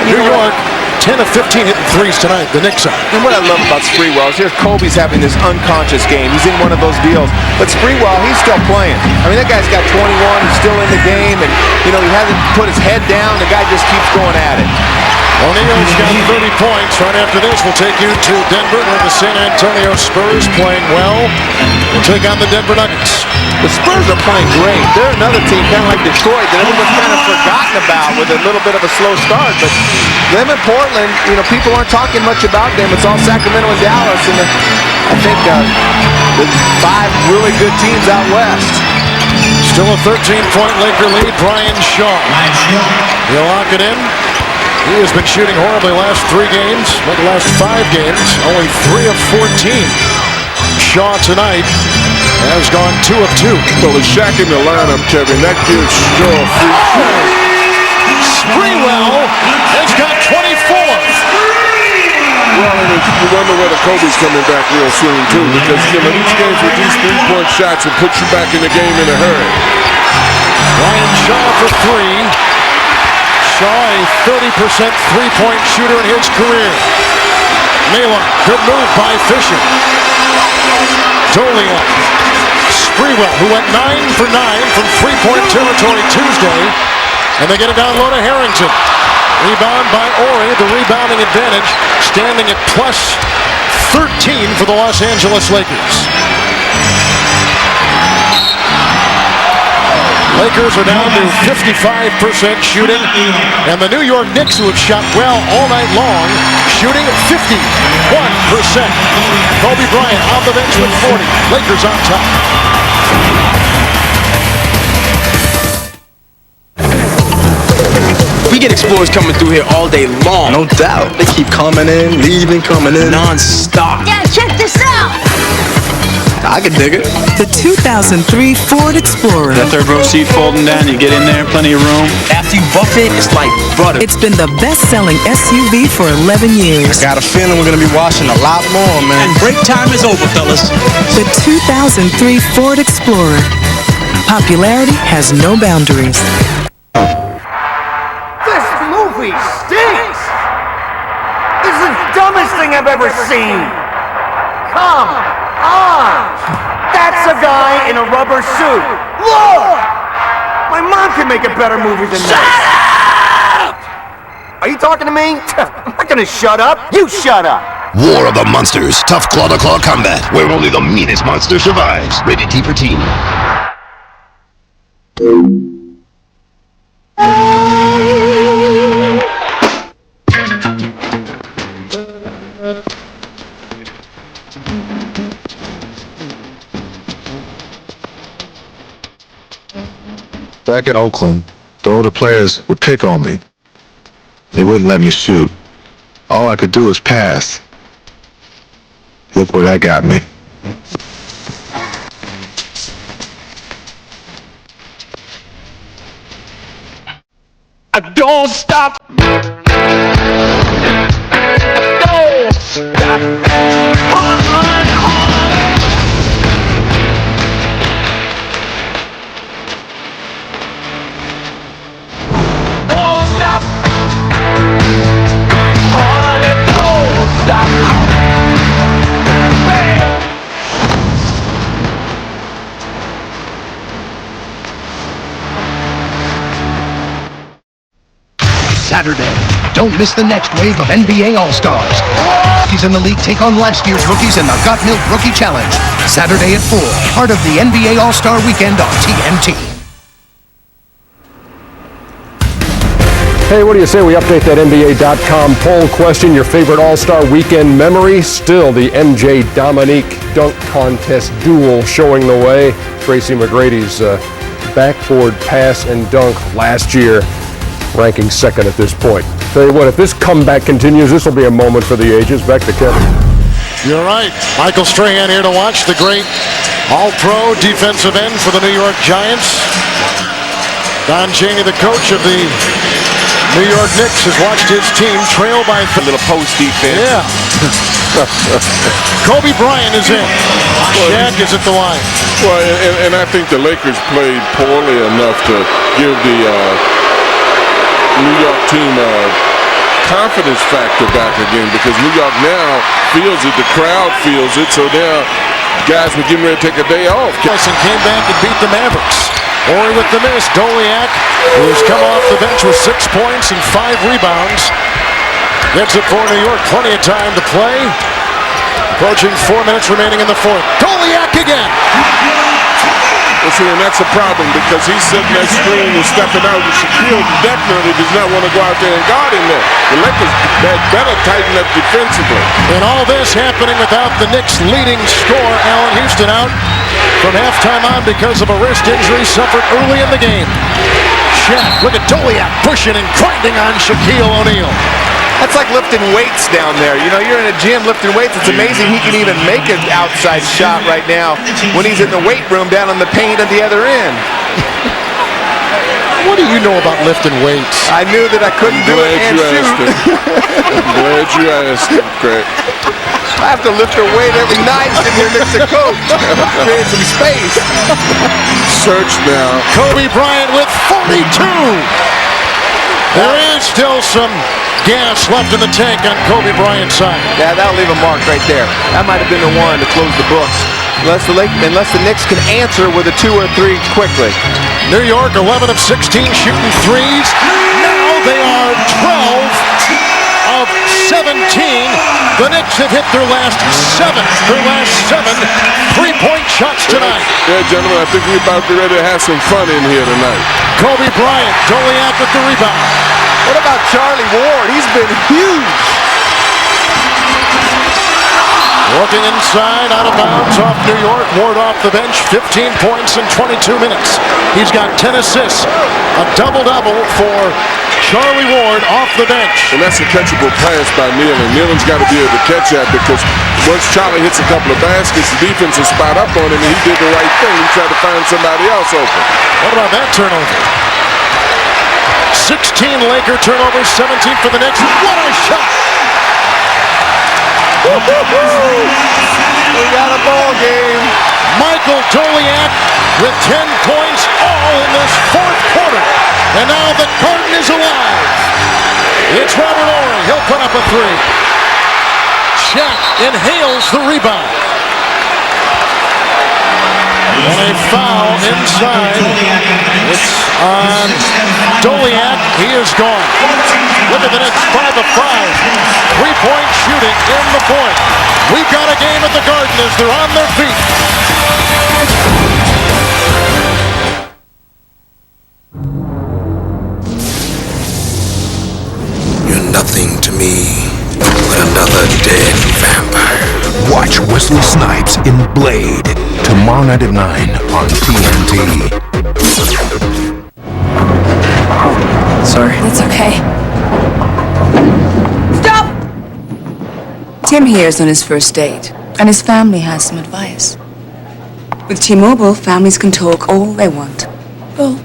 New York, 10 of 15 hitting threes tonight, the Knicks are. And what I love about Sprewell is here Kobe's having this unconscious game. He's in one of those deals. But Sprewell, he's still playing. I mean, that guy's got 21. He's still in the game. And, you know, he hasn't put his head down. The guy just keeps going at it. O'Neal's got 30 points. Right after this, we'll take you to Denver, where the San Antonio Spurs playing well. We'll take on the Denver Nuggets. The Spurs are playing great. They're another team kind of like Detroit that everyone's kind of forgotten about with a little bit of a slow start. But them in Portland, you know, people aren't talking much about them. It's all Sacramento and Dallas. And I think the 5 really good teams out west. Still a 13-point Laker lead. Brian Shaw. He'll lock it in. He has been shooting horribly last 3 games, but the last 5 games, only 3 of 14. Shaw tonight has gone 2 of 2. Well, with Shaq in the lineup, Kevin, that gives Shaw free shot. Sprewell has got 24. Well, and you wonder whether Kobe's coming back real soon, too, because, you know, these games with these 3-point shots will put you back in the game in a hurry. Brian Shaw for 3. Shaw, a 30% three-point shooter in his career. Milan, good move by Fisher. Doliak. Sprewell, who went 9 for 9 from three-point territory Tuesday. And they get it down low to Harrington. Rebound by Ori, the rebounding advantage, standing at plus 13 for the Los Angeles Lakers. Lakers are down to 55% shooting, and the New York Knicks, who have shot well all night long, shooting 51%. Kobe Bryant on the bench with 40. Lakers on top. We get explorers coming through here all day long. No doubt. They keep coming in, leaving, coming in. Non-stop. Yeah, check this out. I can dig it. The 2003 Ford Explorer. That third row seat folding down, you get in there, plenty of room. After you buff it, it's like butter. It's been the best-selling SUV for 11 years. Got a feeling we're going to be washing a lot more, man. And break time is over, fellas. The 2003 Ford Explorer. Popularity has no boundaries. This movie stinks! This is the dumbest thing I've ever seen! Come on! That's a guy in a rubber suit! Look! My mom can make a better movie than this! Shut up! Are you talking to me? I'm not gonna shut up! You shut up! War of the Monsters. Tough claw-to-claw combat, where only the meanest monster survives. Rated T for teen. Back in Oakland, the older players would pick on me. They wouldn't let me shoot. All I could do was pass. Look where that got me. Don't stop! Don't stop! Saturday. Don't miss the next wave of NBA All-Stars. Rookies in the league take on last year's rookies in the Got Milk Rookie Challenge. Saturday at 4, part of the NBA All-Star Weekend on TNT. Hey, what do you say we update that NBA.com poll question? Your favorite All-Star Weekend memory? Still the MJ Dominique dunk contest duel showing the way. Tracy McGrady's backboard pass and dunk last year, ranking second at this point. Tell you what, if this comeback continues, this will be a moment for the ages. Back to Kevin. You're right. Michael Strahan here to watch the great All-Pro defensive end for the New York Giants. Don Chaney, the coach of the New York Knicks, has watched his team trail by a little post defense. Yeah. Kobe Bryant is in. Shaq is at the line. Well, and I think the Lakers played poorly enough to give the New York team a confidence factor back again, because New York now feels it, the crowd feels it, so now guys were getting ready to take a day off. Tyson came back and beat the Mavericks. Ori with the miss. Doliak, who's come off the bench with 6 points and 5 rebounds, gets it for New York. Plenty of time to play. Approaching 4 minutes remaining in the fourth. Doliak again. Well, see, and that's a problem, because he's sitting that screen and stepping out. Shaquille definitely does not want to go out there and guard in there. The Lakers had better tighten up defensively. And all this happening without the Knicks' leading scorer, Allan Houston, out from halftime on because of a wrist injury suffered early in the game. Shaq, look at Doliak pushing and grinding on Shaquille O'Neal. That's like lifting weights down there. You know, you're in a gym lifting weights. It's amazing he can even make an outside shot right now when he's in the weight room down on the paint at the other end. What do you know about lifting weights? I knew that I couldn't do it and shoot. I'm glad you asked him, Craig. I have to lift a weight every night sitting here next to Coach. Create some space. Search now. Kobe Bryant with 42. There is still some gas left in the tank on Kobe Bryant's side. Yeah, that'll leave a mark right there. That might have been the one to close the books. Unless the Knicks can answer with a 2 or 3 quickly. New York, 11 of 16 shooting threes. Now they are 12 of 17. The Knicks have hit their last 7 3-point shots tonight. Yeah, gentlemen, I think we're about to be ready to have some fun in here tonight. Kobe Bryant, Doliak with the rebound. What about Charlie Ward? He's been huge. Looking inside, out of bounds off New York. Ward off the bench, 15 points in 22 minutes. He's got 10 assists. A double-double for Charlie Ward off the bench. And that's a catchable pass by Nealon. Nealon's got to be able to catch that because once Charlie hits a couple of baskets, the defense will spot up on him, and he did the right thing. He tried to find somebody else open. What about that turnover? 16 Laker turnovers, 17 for the Knicks. What a shot! We got a ball game. Michael Doliak with 10 points all in this fourth quarter. And now the Garden is alive. It's Robert Horry. He'll put up a three. Shaq inhales the rebound. And a foul inside. It's on Doliak. He is gone. Look at the Knicks, 5 of 5. Three-point shooting in the fourth. We've got a game at the Garden as they're on their feet. You're nothing to me but another dead vampire. Watch Wesley Snipes in Blade tomorrow night at 9 on TNT. Sorry. That's okay. Stop! Tim here is on his first date, and his family has some advice. With T-Mobile, families can talk all they want. Oh.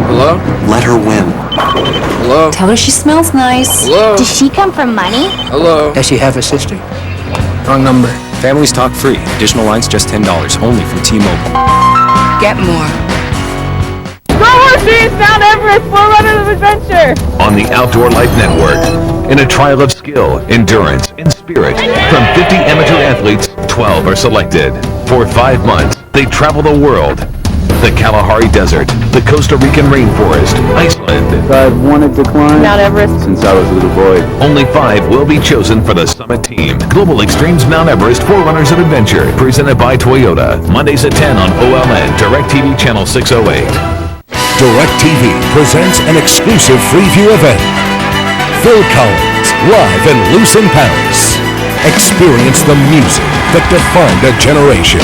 Hello? Let her win. Hello? Tell her she smells nice. Hello? Does she come from money? Hello? Does she have a sister? Wrong number. Families talk free. Additional lines just $10 only from T-Mobile. Get more. Go Horses! Mount Everest, 4 Runners of Adventure! On the Outdoor Life Network, in a trial of skill, endurance, and spirit, from 50 amateur athletes, 12 are selected. For 5 months, they travel the world. The Kalahari Desert, the Costa Rican rainforest, Iceland. I've wanted to climb Mount Everest since I was a little boy. Only 5 will be chosen for the summit team. Global Extremes Mount Everest 4 Runners of Adventure, presented by Toyota. Mondays at 10 on OLN, DirecTV Channel 608. DirecTV presents an exclusive free-view event. Phil Collins, live in Loos in Paris. Experience the music that defined a generation.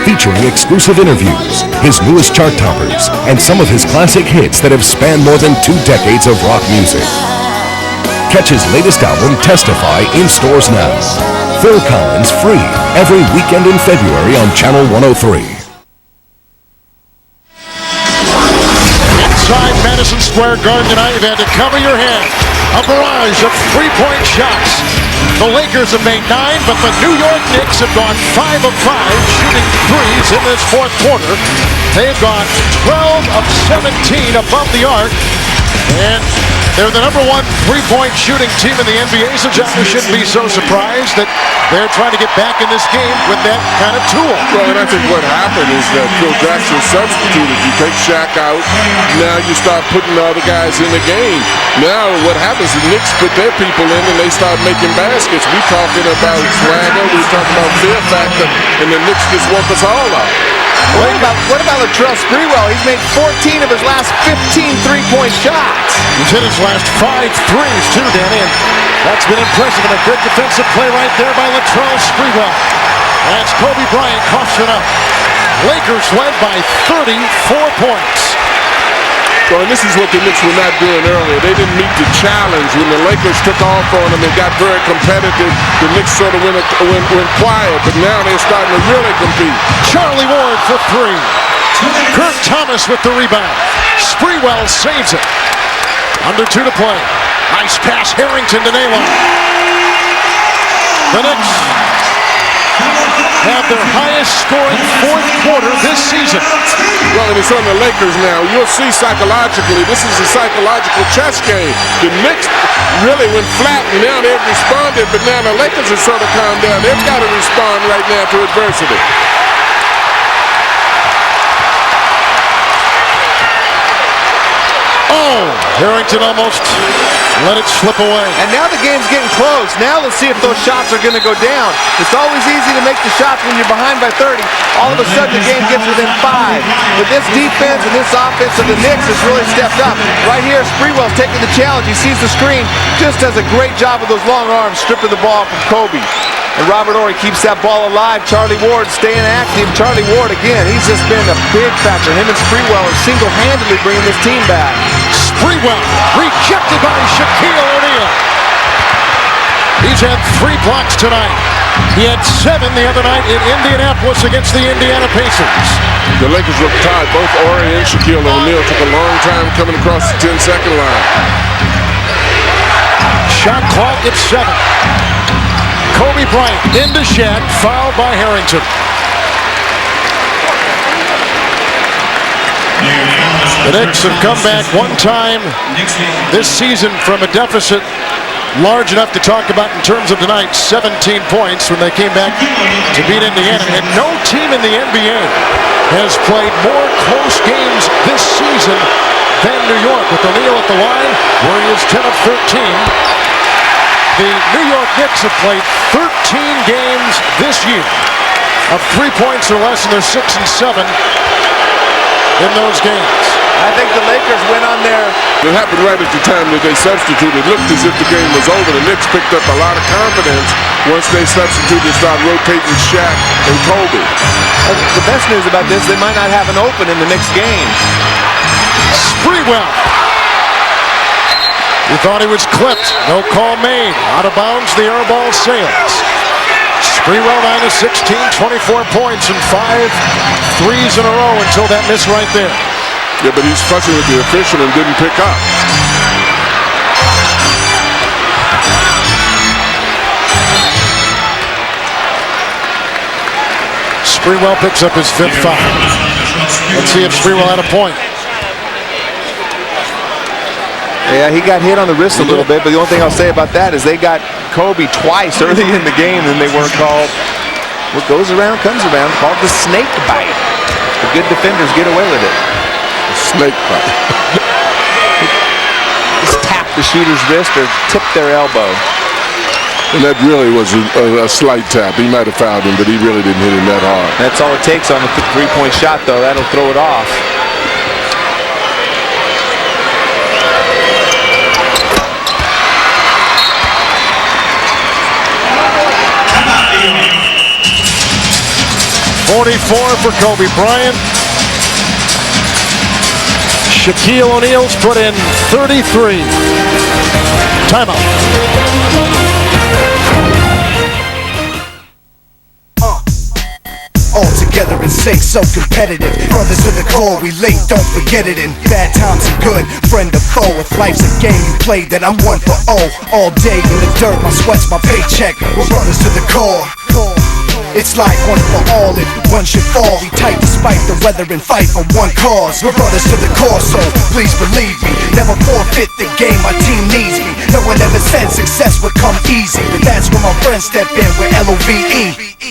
Featuring exclusive interviews, his newest chart toppers, and some of his classic hits that have spanned more than 2 decades of rock music. Catch his latest album, Testify, in stores now. Phil Collins, free, every weekend in February on Channel 103. Inside Madison Square Garden tonight, you've had to cover your head. A barrage of three-point shots. The Lakers have made 9, but the New York Knicks have gone 5 of 5 shooting threes in this fourth quarter. They've gone 12 of 17 above the arc. And they're the #1 three-point shooting team in the NBA, so Johnny shouldn't be so surprised that they're trying to get back in this game with that kind of tool. Well, and I think what happened is that Phil Jackson substituted. You take Shaq out, now you start putting the other guys in the game. Now what happens, the Knicks put their people in and they start making baskets. We're talking about swagger, we're talking about fear factor, and the Knicks just woke us all up. What about Latrell Sprewell? He's made 14 of his last 15 three-point shots. He's hit his last 5 threes too, Danny, and that's been impressive. And a good defensive play right there by Latrell Sprewell. As Kobe Bryant coughs it up. Lakers led by 34 points. Well, and this is what the Knicks were not doing earlier. They didn't meet the challenge. When the Lakers took off on them and got very competitive, the Knicks sort of went quiet, but now they're starting to really compete. Charlie Ward for 3. Kurt Thomas with the rebound. Sprewell saves it. Under 2 to play. Nice pass, Harrington to Naylor. The Knicks have their highest scoring fourth quarter this season. Well, and it's on the Lakers now. You'll see psychologically, this is a psychological chess game. The Knicks really went flat, and now they've responded, but now the Lakers have sort of calmed down. They've got to respond right now to adversity. Oh, Harrington almost let it slip away. And now the game's getting close. Now let's see if those shots are going to go down. It's always easy to make the shots when you're behind by 30. All of a sudden the game gets within 5. But this defense and this offense of the Knicks has really stepped up. Right here, Sprewell's taking the challenge. He sees the screen. Just does a great job with those long arms stripping the ball from Kobe. And Robert Horry keeps that ball alive. Charlie Ward staying active. Charlie Ward, again, he's just been a big factor. Him and Sprewell are single-handedly bringing this team back. Sprewell rejected by Shaquille O'Neal. He's had 3 blocks tonight. He had 7 the other night in Indianapolis against the Indiana Pacers. The Lakers look tired. Both Horry and Shaquille O'Neal took a long time coming across the 10-second line. Shot clock at 7. Kobe Bryant into Shaq, fouled by Harrington. The Knicks have come back one time this season from a deficit large enough to talk about in terms of tonight, 17 points when they came back to beat Indiana. And no team in the NBA has played more close games this season than New York, with O'Neal at the line, where he is 10 of 13. The New York Knicks have played 13 games this year of 3 points or less, and they're 6 and 7 in those games. I think the Lakers went on there. It happened right at the time that they substituted. It looked as if the game was over. The Knicks picked up a lot of confidence once they substituted and started rotating Shaq and Kobe. The best news about this, they might not have an open in the next game. Sprewell. He thought he was clipped. No call made. Out of bounds, the air ball sails. Sprewell 9 of 16, 24 points and 5 threes in a row until that miss right there. Yeah, but he's fussing with the official and didn't pick up. Sprewell picks up his 5th foul. Let's see if Sprewell had a point. Yeah, he got hit on the wrist a little bit, but the only thing I'll say about that is they got Kobe twice early in the game and they weren't called. What goes around comes around, called the snake bite. The good defenders get away with it. The snake bite. Just tap the shooter's wrist or tip their elbow. And that really was a slight tap. He might have fouled him, but he really didn't hit him that hard. That's all it takes on a 3-point shot, though. That'll throw it off. .44 for Kobe Bryant. Shaquille O'Neal's put in 33. Timeout. All together in sync, so competitive. Brothers to the core, we link, don't forget it. In bad times and good, friend or foe. If life's a game you play, then I'm 1 for 0. All day in the dirt, my sweat's my paycheck. We're brothers to the core. It's like 1 for all, if one should fall, we tight despite the weather and fight for one cause. We're brothers to the core, so please believe me. Never forfeit the game, my team needs me. No one ever said success would come easy, but that's when my friends step in with LOVE.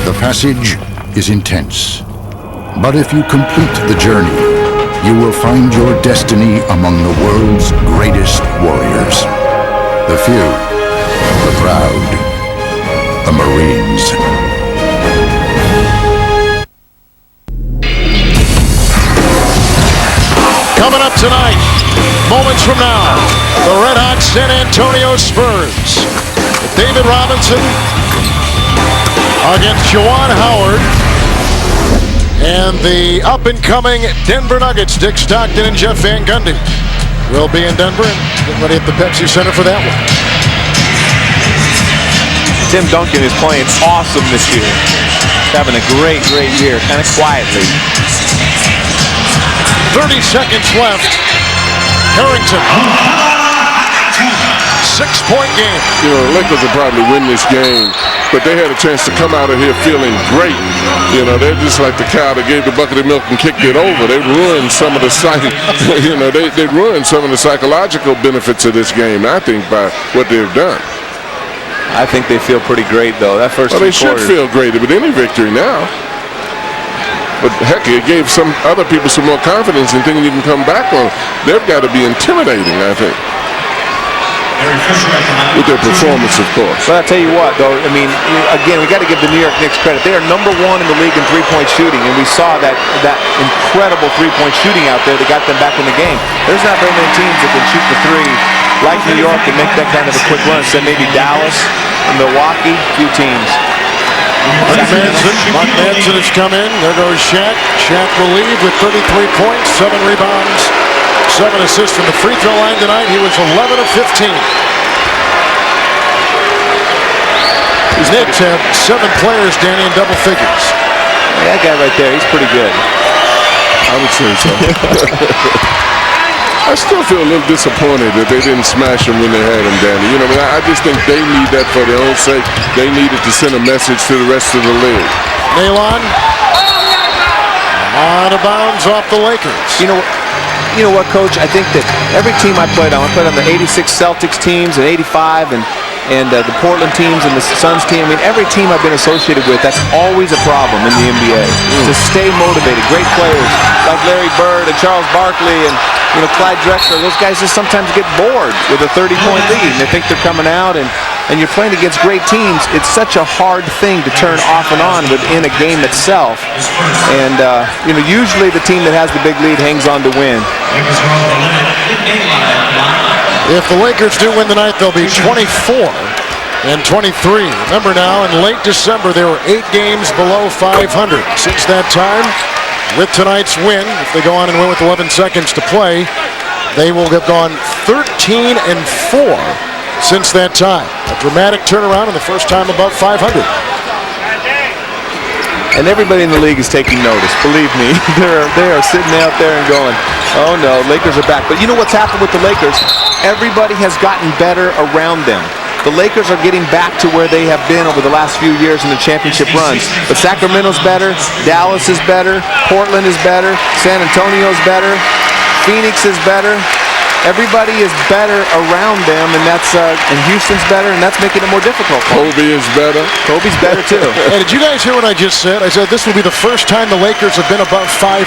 The passage is intense, but if you complete the journey, you will find your destiny among the world's greatest warriors. The few, the proud, the Marines. Coming up tonight, moments from now, the red-hot San Antonio Spurs. David Robinson against Juwan Howard, and the up-and-coming Denver Nuggets, Dick Stockton and Jeff Van Gundy, will be in Denver and get ready at the Pepsi Center for that one. Tim Duncan is playing awesome this year. He's having a great year, kind of quietly. 30 seconds left. Harrington. 6-point game. You know, the Lakers will probably win this game, but they had a chance to come out of here feeling great. You know, they're just like the cow that gave the bucket of milk and kicked it over. They ruined some of the they ruined some of the psychological benefits of this game, I think, by what they've done. I think they feel pretty great, though. That first Well, they three should quarters. feel great with any victory now. But heck, it gave some other people some more confidence and thinking you can come back on. They've got to be intimidating, I think. With their performance, of course. But I'll tell you what, though, I mean, again, we got to give the New York Knicks credit. They are #1 in the league in three-point shooting, and we saw that incredible three-point shooting out there that got them back in the game. There's not very many teams that can shoot the three like New York and make that kind of a quick run. So maybe Dallas and Milwaukee, few teams. Mark Manson has come in. There goes Shaq. Shaq will lead with 33 points, 7 rebounds, 7 assists from the free throw line tonight. He was 11 of 15. These Knicks have 7 players, Danny, in double figures. Yeah, that guy right there, he's pretty good. I would say so. I still feel a little disappointed that they didn't smash him when they had him, Danny. You know, I just think they need that for their own sake. They needed to send a message to the rest of the league. Nalon out of bounds off the Lakers. You know what, Coach? I think that every team I played on the 86 Celtics teams and 85 and the Portland teams and the Suns team. I mean, every team I've been associated with, that's always a problem in the NBA. To stay motivated. Great players like Larry Bird and Charles Barkley and Clyde Drexler. Those guys just sometimes get bored with a 30-point lead. And they think they're coming out, and you're playing against great teams. It's such a hard thing to turn off and on within a game itself. And usually the team that has the big lead hangs on to win. If the Lakers do win tonight, they'll be 24 and 23. Remember now, in late December, they were 8 games below 500. Since that time, with tonight's win, if they go on and win with 11 seconds to play, they will have gone 13 and 4 since that time. A dramatic turnaround and the first time above 500. And everybody in the league is taking notice. Believe me, they are sitting out there and going, "Oh no, Lakers are back." But you know what's happened with the Lakers? Everybody has gotten better around them. The Lakers are getting back to where they have been over the last few years in the championship runs. But Sacramento's better, Dallas is better, Portland is better, San Antonio's better, Phoenix is better. Everybody is better around them, and Houston's better, and that's making it more difficult. Kobe is better. Kobe's better too. Hey, did you guys hear what I just said? I said this will be the first time the Lakers have been above 500 all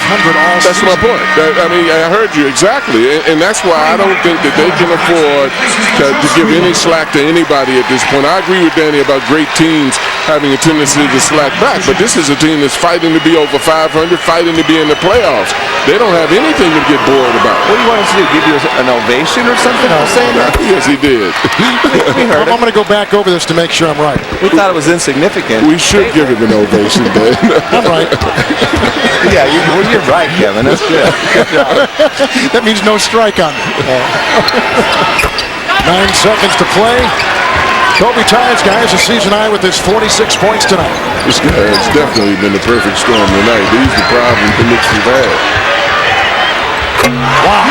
That's season. my point. I heard you exactly, and that's why I don't think that they can afford to give any slack to anybody at this point. I agree with Danny about great teams having a tendency to slack back, but this is a team that's fighting to be over 500, fighting to be in the playoffs. They don't have anything to get bored about. What do you want us to do? Give you an ovation or something for saying that? Yes, he did. We heard I'm going to go back over this to make sure I'm right. We thought it was insignificant. We should give him an ovation, Dan. I'm right. Yeah, you're right, Kevin. That's good. Good job. That means no strike on me. 9 seconds to play. Kobe ties, guys, a season high with his 46 points tonight. This guy has definitely been the perfect storm tonight. These are the problems the Knicks have had. Wow.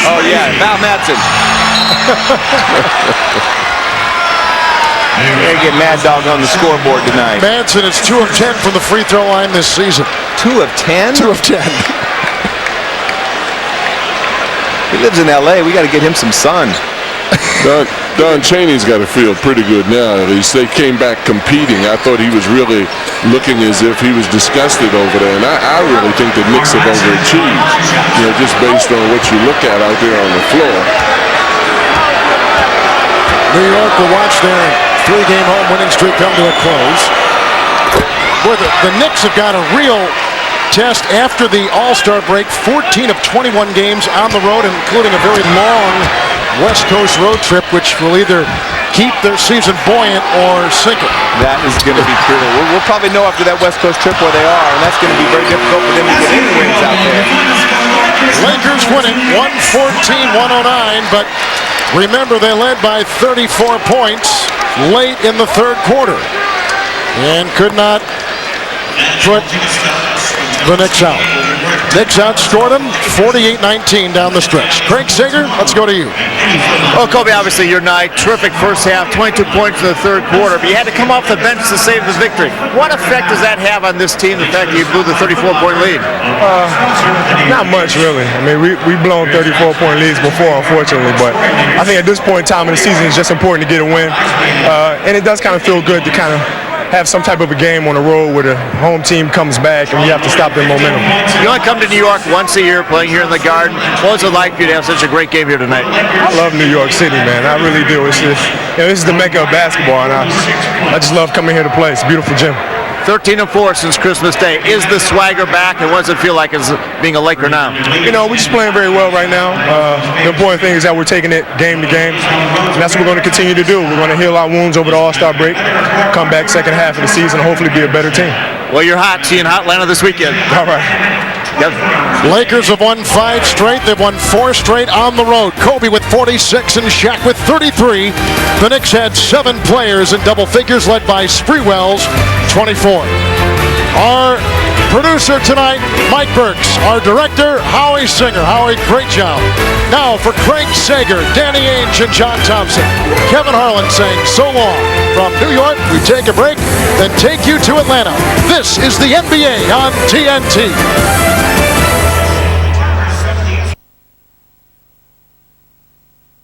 Oh, yeah, Val Madsen. They're getting Mad Dog on the scoreboard tonight. Madsen is 2 of 10 from the free throw line this season. 2 of 10? 2 of 10. He lives in L.A. We got to get him some sun. Don Chaney's got to feel pretty good now. At least they came back competing. I thought he was really looking as if he was disgusted over there. And I really think the Knicks have overachieved, just based on what you look at out there on the floor. New York will watch their 3-game home winning streak come to a close. Boy, the Knicks have got a real test after the All-Star break. 14 of 21 games on the road, including a very long West Coast road trip, which will either keep their season buoyant or sink it. That is going to be true. We'll probably know after that West Coast trip where they are, and that's going to be very difficult for them to get any wins out there. Lakers winning 114-109, but remember they led by 34 points late in the third quarter and could not put the Knicks out. Knicks outscored them 48-19 down the stretch. Craig Sager, let's go to you. Well, Kobe, obviously your night, terrific first half, 22 points in the third quarter, but you had to come off the bench to save the victory. What effect does that have on this team, the fact that you blew the 34-point lead? Not much, really. I mean, we've blown 34-point leads before, unfortunately, but I think at this point in time in the season, it's just important to get a win. And it does kind of feel good to kind of have some type of a game on the road where the home team comes back and you have to stop their momentum. You only come to New York once a year, playing here in the Garden. What was it like for you to have such a great game here tonight? I love New York City, man. I really do. It's just, this is the mecca of basketball, and I just love coming here to play. It's a beautiful gym. 13-4 since Christmas Day. Is the swagger back, and what does it feel like as being a Laker now? We're just playing very well right now. The important thing is that we're taking it game to game, and that's what we're going to continue to do. We're going to heal our wounds over the All-Star break, come back second half of the season, and hopefully be a better team. Well, you're hot. See you in Hotlanta this weekend. All right. Yep. Lakers have won 5 straight. They've won 4 straight on the road. Kobe with 46 and Shaq with 33. The Knicks had 7 players in double figures, led by Sprewell's 24. Our producer tonight, Mike Burks. Our director, Howie Singer. Howie, great job. Now for Craig Sager, Danny Ainge, and John Thompson. Kevin Harlan saying so long. From New York, we take a break, then take you to Atlanta. This is the NBA on TNT.